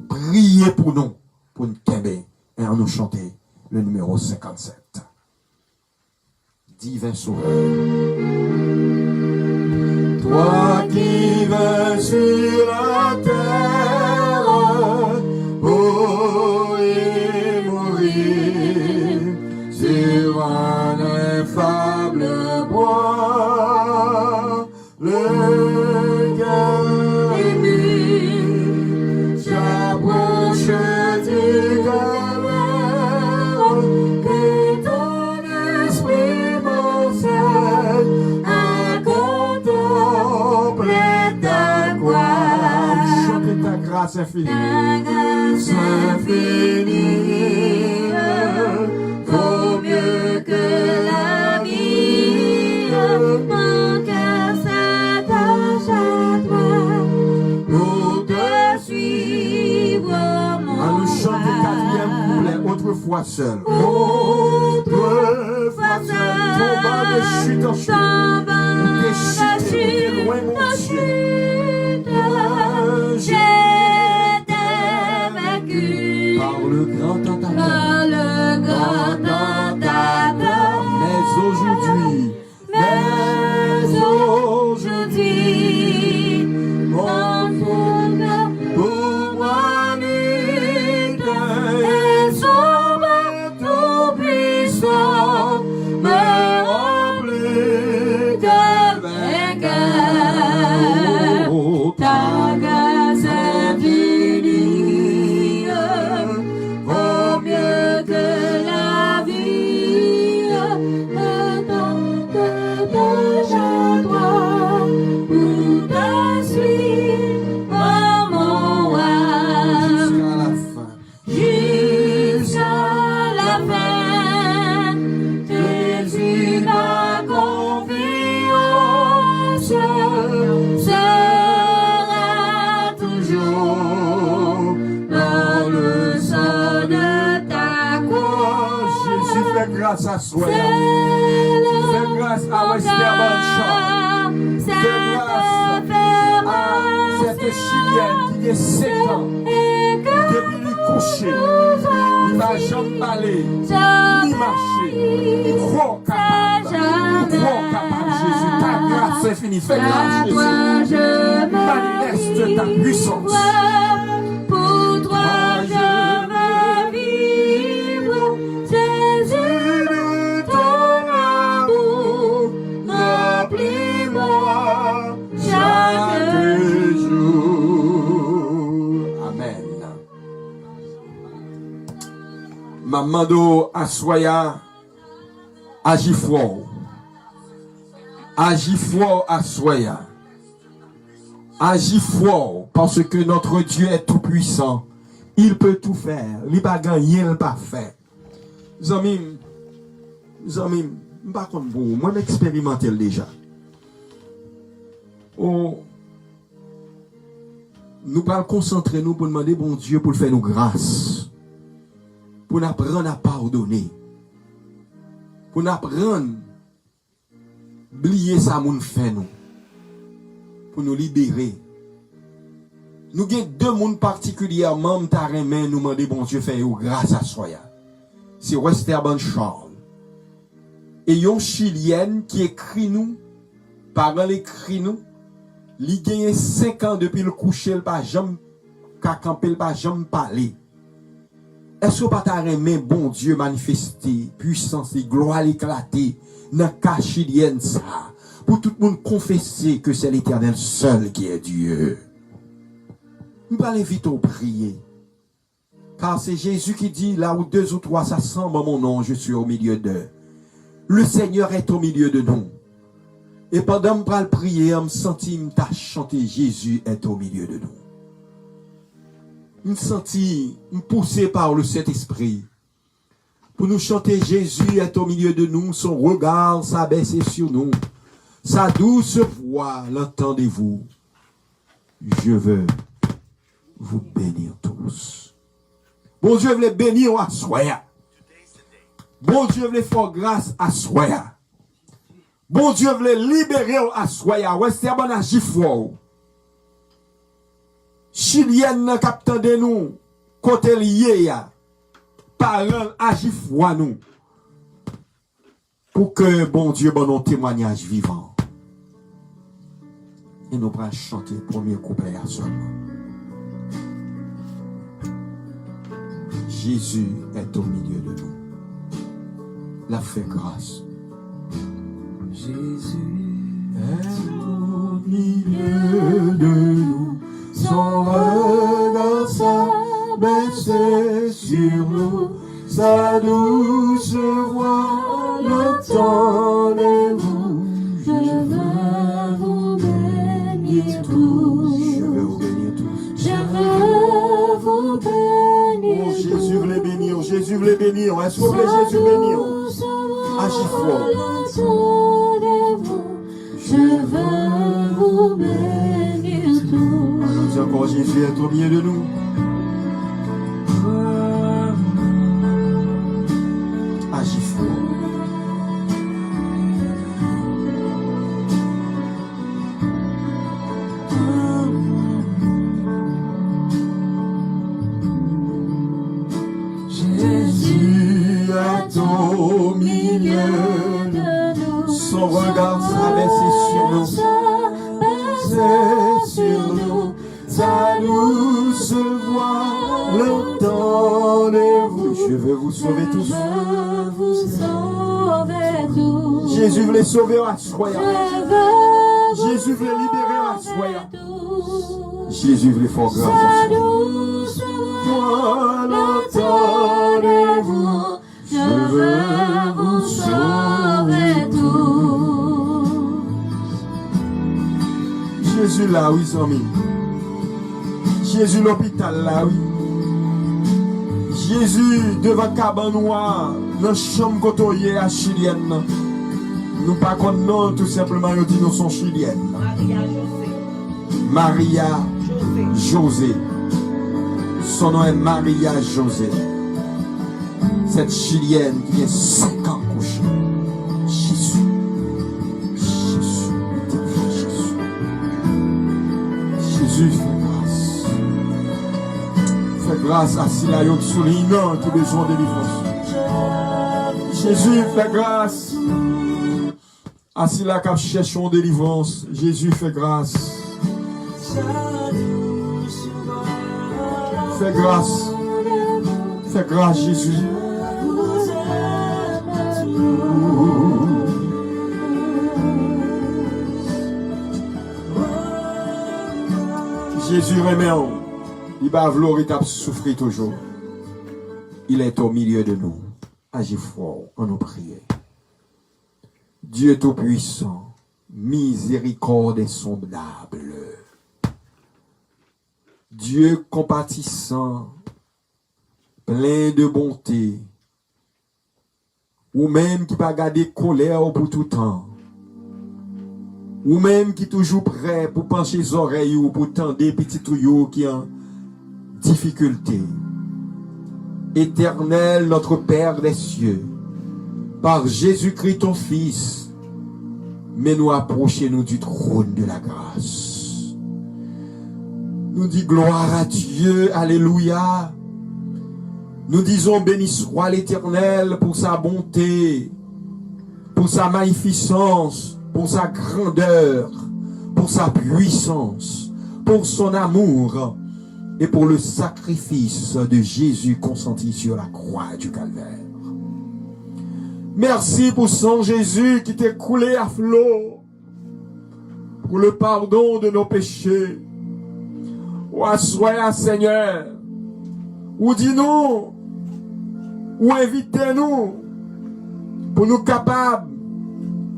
Priez pour nous pour nous tomber et en nous chanter le numéro 57. Divin Sauveur. Toi qui vas sur la terre, pour y mourir sur un infâme bois, le cœur ému s'approche du calvaire, que ton esprit m'enseigne à contempler ta gloire. Chantez ta grâce infinie. Ta grâce infinie vaut mieux que la vie. Mon cœur s'attache à toi pour te suivre, mon roi. À nous chanter quatrième couplet, autrefois seul. Autrefois seul. Tombant de chute en chute. Tombant de chute loin, mon Dieu. J'étais vaincu par le grand tentateur. Mais aujourd'hui, mon Sauveur pour moi lutte et son bras tout puissant me remplit de vainqueur. Ta grâce infinie vaut mieux que la vie. Attends que t'attaches à toi pour te suivre, mon roi. Jusqu'à la fin, Jésus ma confiance sera toujours dans le sang de ta croix. Jésus fait grâce à soi. Fais grâce à Westerman Shaw. Fais grâce à cette Chilienne qui est 7 ans. Depuis lui coucher, il va jamais aller, ni marcher. Il croit capable. Il croit capable, Jésus. Ta grâce infinie. Fais À grâce, toi Jésus. je Manifeste ta me puissance. livre, pour toi je veux vivre, Jésus de ton amour, remplis-moi chaque jour. Amen. Mamando Aswaya, agis fort. Agis fort, Aswaya. Agis fort, parce que notre Dieu est tout puissant. Il peut tout faire. Il pas gagner, il pas faire. Zamim, pas comme vous. Moi, m'expérimenté déjà. Oh, nous pas concentrer nous pour demander bon Dieu pour faire nous grâce. Pour nous apprendre à pardonner. Pour nous apprendre oublier ça moun fait nous. Pour nous libérer. Nous avons deux mondes particulièrement nous demander bon Dieu fait grâce à soi. C'est Westerban Charles. Et yon chilienne qui écrit nous, parole écrit nous, li gagne 5 ans depuis le coucher, le pas jamais camper, le pas jamais parler. Est-ce que pas ta remet bon Dieu manifester, puissance et gloire éclater dans cas chilienne ça, pour tout le monde confesser que c'est l'Éternel seul qui est Dieu. Nous allons vite au prier. Car c'est Jésus qui dit, là où 2 ou 3 s'assemblent en mon nom, je suis au milieu d'eux. Le Seigneur est au milieu de nous. Et pendant que je prier, je me sentis me chanter, Jésus est au milieu de nous. Je me sentis me pousser par le Saint-Esprit. Pour nous chanter, Jésus est au milieu de nous, son regard s'abaisse sur nous. Sa douce voix, l'entendez-vous? Je veux vous bénir tous. Bon Dieu veut bénir à soi. Bon Dieu veut faire grâce à soi. Bon Dieu veut libérer à soi. Ouais, c'est bon à Gifo. Chilienne captain de nous, côté lié, parole à Gifo nous. Pour que bon Dieu bon nos témoignages vivants. Et nous allons chanter le premier couplet à seulement. Jésus est au milieu de nous. La fait grâce. Jésus est au milieu de nous. Son regard s'abaisse sur nous. Sa douce voix, l'entendez-vous? Je veux vous bénir tous. Je veux vous bénir tous. Je veux vous bénir tous. Jésus veut les bénir. Jésus veut les bénir. Est-ce que vous voulez Jésus bénir? Agis fort. Je veux vous bénir tous. Allons encore, Jésus est au milieu de nous. Agis fort. Jésus est au milieu de nous. Son regard s'abaisse sur nous. C'est sur nous. Sa douce voix, l'entendez-vous? Je veux vous sauver tous. Je veux vous sauver tous. Jésus veut les sauver à soi. Jésus veut les libérer à soi. Jésus veut les faire grâce à soi. L'entendez-vous? Je veux vous sauver tous. Jésus là, oui, amis. Jésus l'hôpital là, oui. Jésus devant cabane noire, dans la chambre côtoyée à chilienne. Nous pas comme non, tout simplement, nous disons nous sommes chiliennes. Maria José. Son nom est Maria José. Cette chilienne qui est 5 ans couchée. Jésus. Jésus. Jésus. Jésus fait grâce. Fait grâce à Silayot soulignant tous les jours de délivrance. Jésus fait grâce Assis là, qui cherchons délivrance, Jésus fait grâce. Fais grâce. Fais grâce, Jésus. Jésus remet, il va vouloir souffrir toujours. Il est au milieu de nous. Agis fort en nos prières. Dieu Tout-Puissant, miséricorde insondable. Dieu compatissant, plein de bonté, ou même qui va garder colère pour tout temps, ou même qui est toujours prêt pour pencher les oreilles ou pour tendre des petits tuyaux qui ont difficulté. Éternel, notre Père des cieux, par Jésus-Christ ton Fils, mais nous approchons-nous du trône de la grâce. Nous disons gloire à Dieu, alléluia. Nous disons béni soit l'Éternel pour sa bonté, pour sa magnificence, pour sa grandeur, pour sa puissance, pour son amour et pour le sacrifice de Jésus consenti sur la croix du Calvaire. Merci pour son Jésus qui t'est coulé à flot pour le pardon de nos péchés. Ou assoyez, Seigneur, ou dis-nous, ou invitez-nous pour nous capables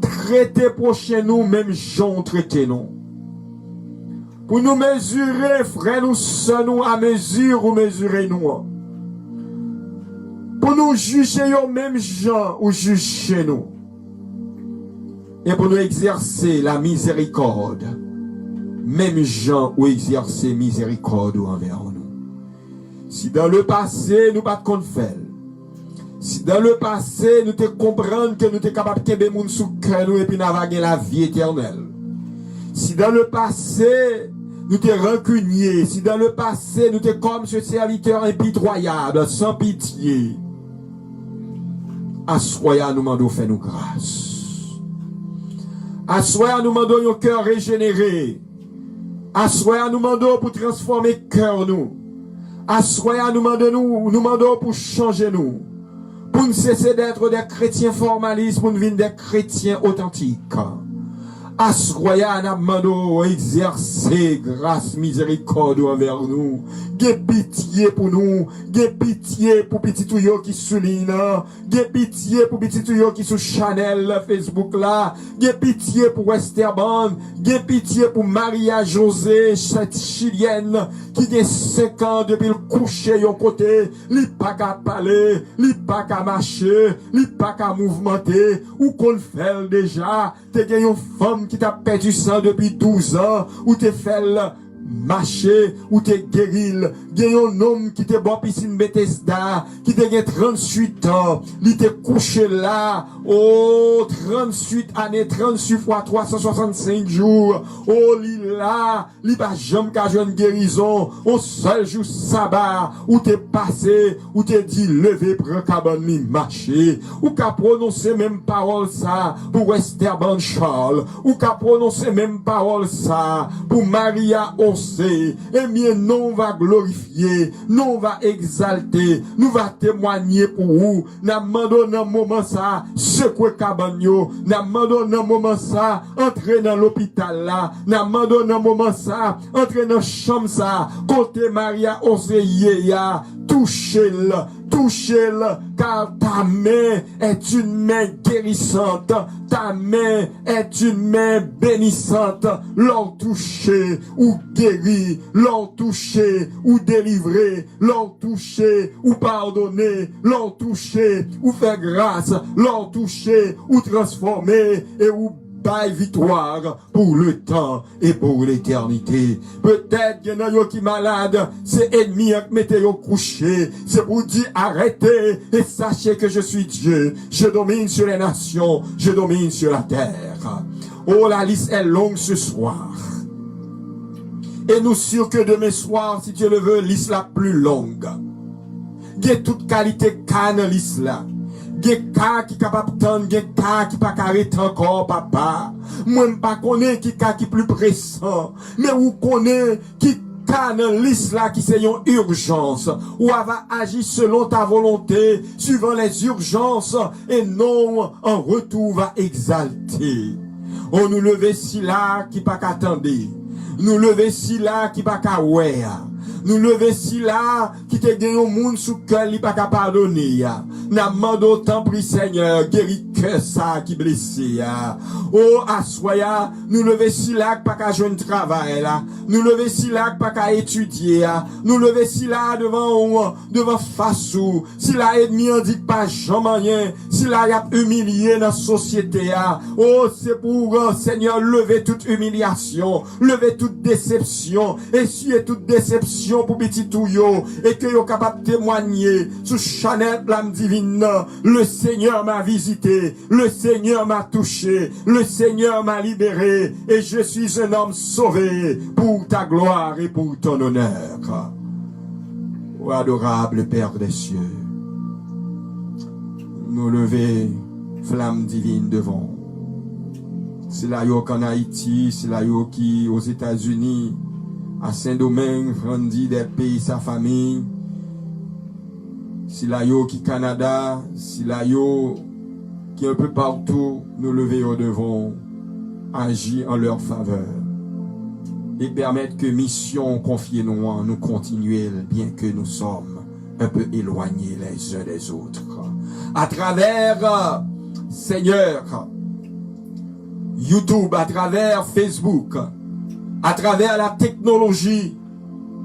de traiter prochain nous, même gens traiter nous. Pour nous mesurer, frère, nous sommes à mesure ou mesurer nous. Pour nous juger aux mêmes gens ou juger nous. Et pour nous exercer la miséricorde. Même gens ou exercer miséricorde envers nous. Si dans le passé, nous pas de faire. Si dans le passé, nous te comprenons que nous sommes capables de faire des sous cœur nous et puis naviguer la vie éternelle. Si dans le passé, nous te rancuniers, si dans le passé, nous te comme ce serviteur impitoyable, sans pitié, assoya nous demandons fait nous grâce. Assoya nous demandons un cœur régénéré. Assoya nous demandons pour transformer cœur nous. Assoya nous demandons pour changer nous. Pour nous cesser d'être des chrétiens formalistes, pour nous devenir des chrétiens authentiques. Assoya nous demandons exercer grâce, miséricorde envers nous. Gè pitié pour nous. Gè pitié pour petit tuyau qui souligne. Gè pitié pour petit tuyau qui sous Chanel, Facebook là. Gè pitié pour Westerban. Gè pitié pour Maria José, cette chilienne qui a 5 ans depuis le coucher yon côté. Li pas qu'à parler, li pas qu'à marcher, li pas qu'à mouvementer. Ou qu'on fait déjà. T'es une femme qui t'a perdu sang depuis 12 ans. Ou t'es fait marcher ou te guéril. Gen un homme qui te boit piscine Bethesda, qui te gen 38 ans, li te couché là, oh, 38 années, 38 fois 365 jours, oh, li là, li pas jamais qu'à jeune guérison, au seul jour sabbat, ou te passé, ou te dit, levez, prends cabane, mi marcher, ou qu'a prononcé même parole ça, pour Westerban Charles, ou qu'a prononcé même parole ça, pour Maria Osé, et bien, non va glorifier, non va exalter, nous va témoigner pour vous, n'a mandé dans moment ça, secouer cabagno, n'a mandé dans moment ça, entrer dans l'hôpital là, n'a mandé dans moment ça, entrer dans chambre ça, côté Maria Osé ya, touchez-le, car ta main est une main guérissante, ta main est une main bénissante, l'or touché ou guéri, l'or touché ou délivré, l'or touché ou pardonné, l'or touché ou fait grâce, l'or touché ou transformé et ou bail victoire pour le temps et pour l'éternité. Peut-être qu'il y en a qui malade, c'est ennemi qui mettez au couché, c'est pour dire arrêtez et sachez que je suis Dieu, je domine sur les nations, je domine sur la terre. Oh, la liste est longue ce soir. Et nous sûrs que demain soir, si Dieu le veut, liste la plus longue. Il y a toute qualité canne liste là. Gen ka qui capable tendre, gen ka qui pas arrêter encore papa. Moi pas connais qui ka qui plus pressant, mais ou connais qui ka dans liste là qui c'est une urgence ou va agir selon ta volonté, suivant les urgences et non en retour va exalter. On nous lever si là qui pas qu'attendre. Nous lever si là qui pas qu'à ouais. Nous lever si là qui te gagne au monde sous cœur li pas qu'à pardonner. N'a demande autant pri Seigneur guéri que ça qui blessé. Oh assoya, nous lever si là qui pas qu'à joindre travail là. Nous lever si là qui pas qu'à étudier. Nous lever si là devant face ou si là ennemi on dit pas jamais rien, si là y a humilié dans la société. Oh c'est pour Seigneur lever toute humiliation, lever toute déception, essuyer toute déception pour petit touyo et que yo capable témoigner sous Chanel flamme divine. Le Seigneur m'a visité, le Seigneur m'a touché, le Seigneur m'a libéré et je suis un homme sauvé pour ta gloire et pour ton honneur. Ô adorable Père des cieux, nous lever flamme divine devant. C'est là yo qu'en Haïti, c'est là yo qui aux États-Unis, à Saint-Domingue, grandi des pays, sa famille. Si la yo qui Canada, si la yo qui un peu partout, nous lever au devant, agir en leur faveur. Et permettre que mission confiée nous continuer, bien que nous sommes un peu éloignés les uns des autres. À travers, Seigneur, YouTube, à travers Facebook, à travers la technologie,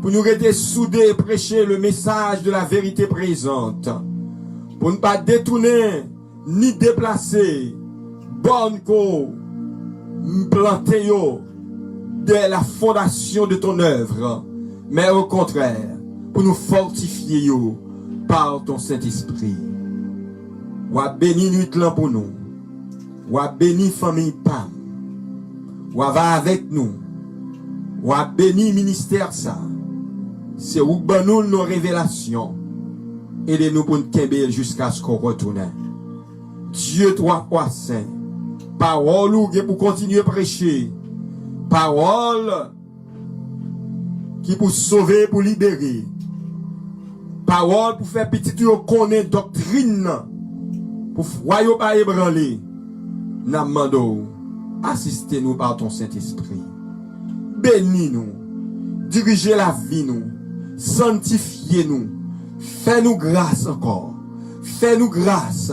pour nous rester soudés et prêcher le message de la vérité présente, pour ne pas détourner ni déplacer, bonne ko, planter yo, de la fondation de ton œuvre, mais au contraire, pour nous fortifier yo, par ton Saint-Esprit. Ou à béni nuit là pour nous, ou à béni famille Pam, ou à va avec nous, ou à béni ministère ça. C'est où ben nous nos révélations. Aidez-nous pour nous kembe jusqu'à ce qu'on retourne. Dieu toi roi saint. Parole ou pour continuer à prêcher. Parole qui pour sauver, pour libérer. Parole pour faire petit tout connaître doctrine. Pour foyer pas ébranler. Namando, assistez-nous par ton Saint-Esprit. Bénis-nous. Dirigez la vie nous. Sanctifiez-nous. Fais-nous grâce encore. Fais-nous grâce.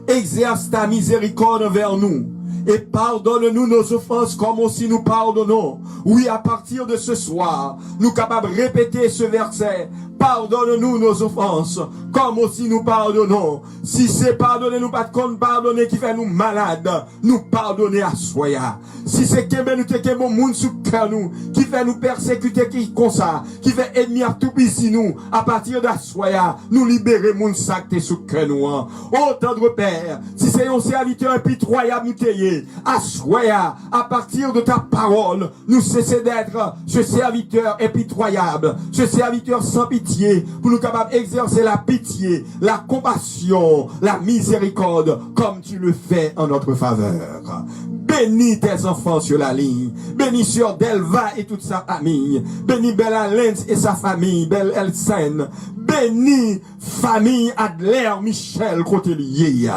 Exerce ta miséricorde envers nous. Et pardonne-nous nos offenses comme aussi nous pardonnons. Oui, à partir de ce soir, nous capables de répéter ce verset. Pardonne-nous nos offenses, comme aussi nous pardonnons. Si c'est pardonner, nous pas de compte pardonner qui fait nous malades, nous pardonner à soya. Si c'est que nous te bon monde sous cœur nous, qui fait nous persécuter qui comme ça, qui fait ennemi à tout ici nous, à partir d'assoya, nous libérer moun sacté sous cœur nous. Oh tendre Père, si c'est un serviteur impitoyable nous t'ayez, assoya, à partir de ta parole, nous cesser d'être ce serviteur impitoyable, ce serviteur sans pitié, pour nous capables d'exercer la pitié, la compassion, la miséricorde, comme tu le fais en notre faveur. Bénis tes enfants sur la ligne. Bénis sur Delva et toute sa famille. Bénis Bella Lenz et sa famille, Belle Elsen. Bénis famille Adler, Michel, côté lié.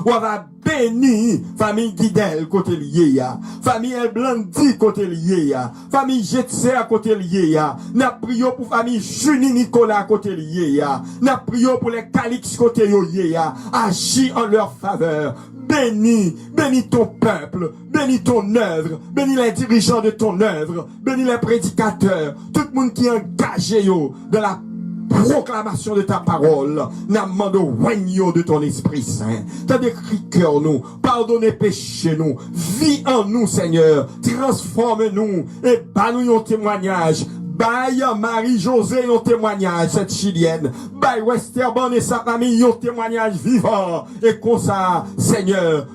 On va bénir famille Guidel, côté lié. Famille El Blandi, côté lié. Famille Jetse, côté lié. N'a prions pour famille Junie Nicolas, côté lié. N'a prions pour les Calix, côté lié. Agis en leur faveur. Bénis, bénis ton peuple, bénis ton œuvre, bénis les dirigeants de ton œuvre, bénis les prédicateurs, tout le monde qui est engagé dans la proclamation de ta parole, n'amende règne de ton Esprit Saint. T'as décrit cœur nous, pardonnez péché nous, vis en nous Seigneur, transforme-nous et bats-nous un témoignage. Baille Marie-José un témoignage, cette chilienne. Baille Westerborn et sa famille un témoignage vivant. Et comme ça, Seigneur,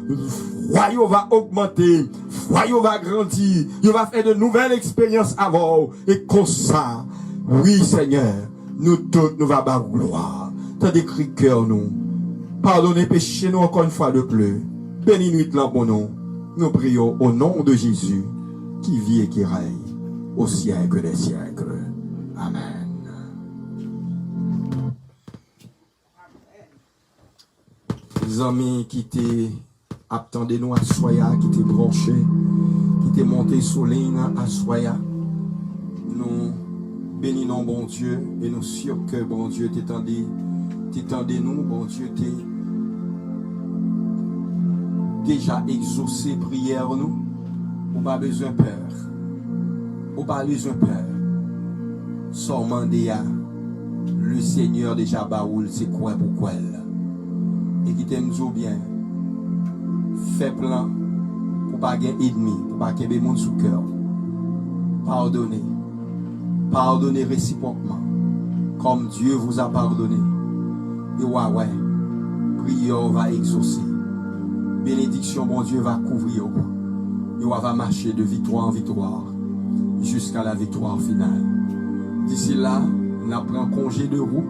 foyer va augmenter, foyer va grandir, il va faire de nouvelles expériences avant. Et comme ça, oui Seigneur, nous tous nous va bas gloire. T'as décrit cœur nous, Pardonnez péché nous encore une fois de plus. Bénis nuit là pour nous. Nous prions au nom de Jésus, qui vit et qui règne au siècle des siècles. Amen. Les amis qui étaient attendez nous à Soya, qui étaient branchés, qui étaient montés sous ligne à Soya, nous bénissons bon Dieu et nous sûrs que bon Dieu t'étendez nous, bon Dieu t'est déjà exaucé prière nous, ou pas besoin peur, ou pas besoin peur, seulement le Seigneur déjà baoul c'est quoi pour quoi et qui t'aime bien, fait plan pour pas gagner ennemi, pour pas qu'il y ait monde sous cœur, pardonnez réciproquement, comme Dieu vous a pardonné, et ouais, prière va exaucer. Bénédiction, bon Dieu, va couvrir vous. Et on va marcher de victoire en victoire jusqu'à la victoire finale. D'ici là, nous prenons congé de vous.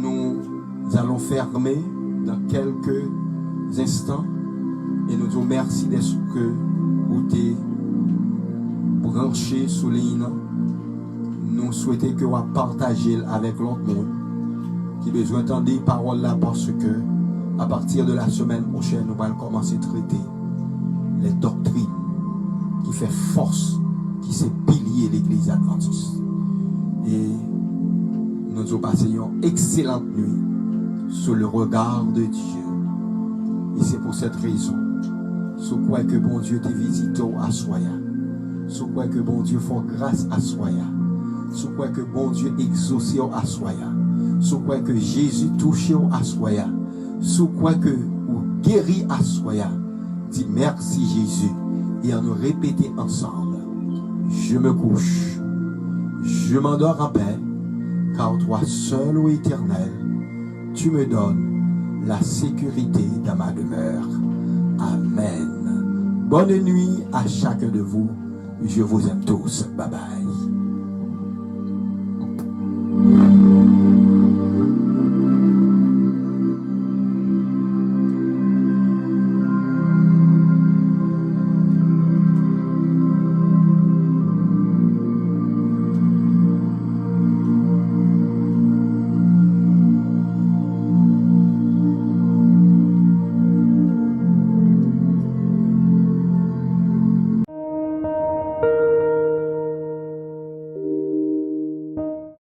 Nous allons fermer dans quelques instants et nous disons merci d'être que vous êtes branché sous ligne. Nous souhaitons que vous partagez avec l'autre monde qui a besoin d'entendre des paroles là parce que à partir de la semaine prochaine, nous allons commencer à traiter les doctrines qui font force, qui sont piliers de l'église adventiste. Et nous avons passé une excellente nuit sous le regard de Dieu. Et c'est pour cette raison, sous quoi que bon Dieu te visite à Soya, sous quoi que bon Dieu fait grâce à Soya, sous quoi que bon Dieu exauce à Soya, sous quoi que Jésus touche à Soya, sous quoi que vous guéris à Soya, dis merci Jésus et on nous répéter ensemble. Je me couche, je m'endors en paix, car toi seul, ô Éternel, tu me donnes la sécurité dans ma demeure. Amen. Bonne nuit à chacun de vous. Je vous aime tous. Bye bye.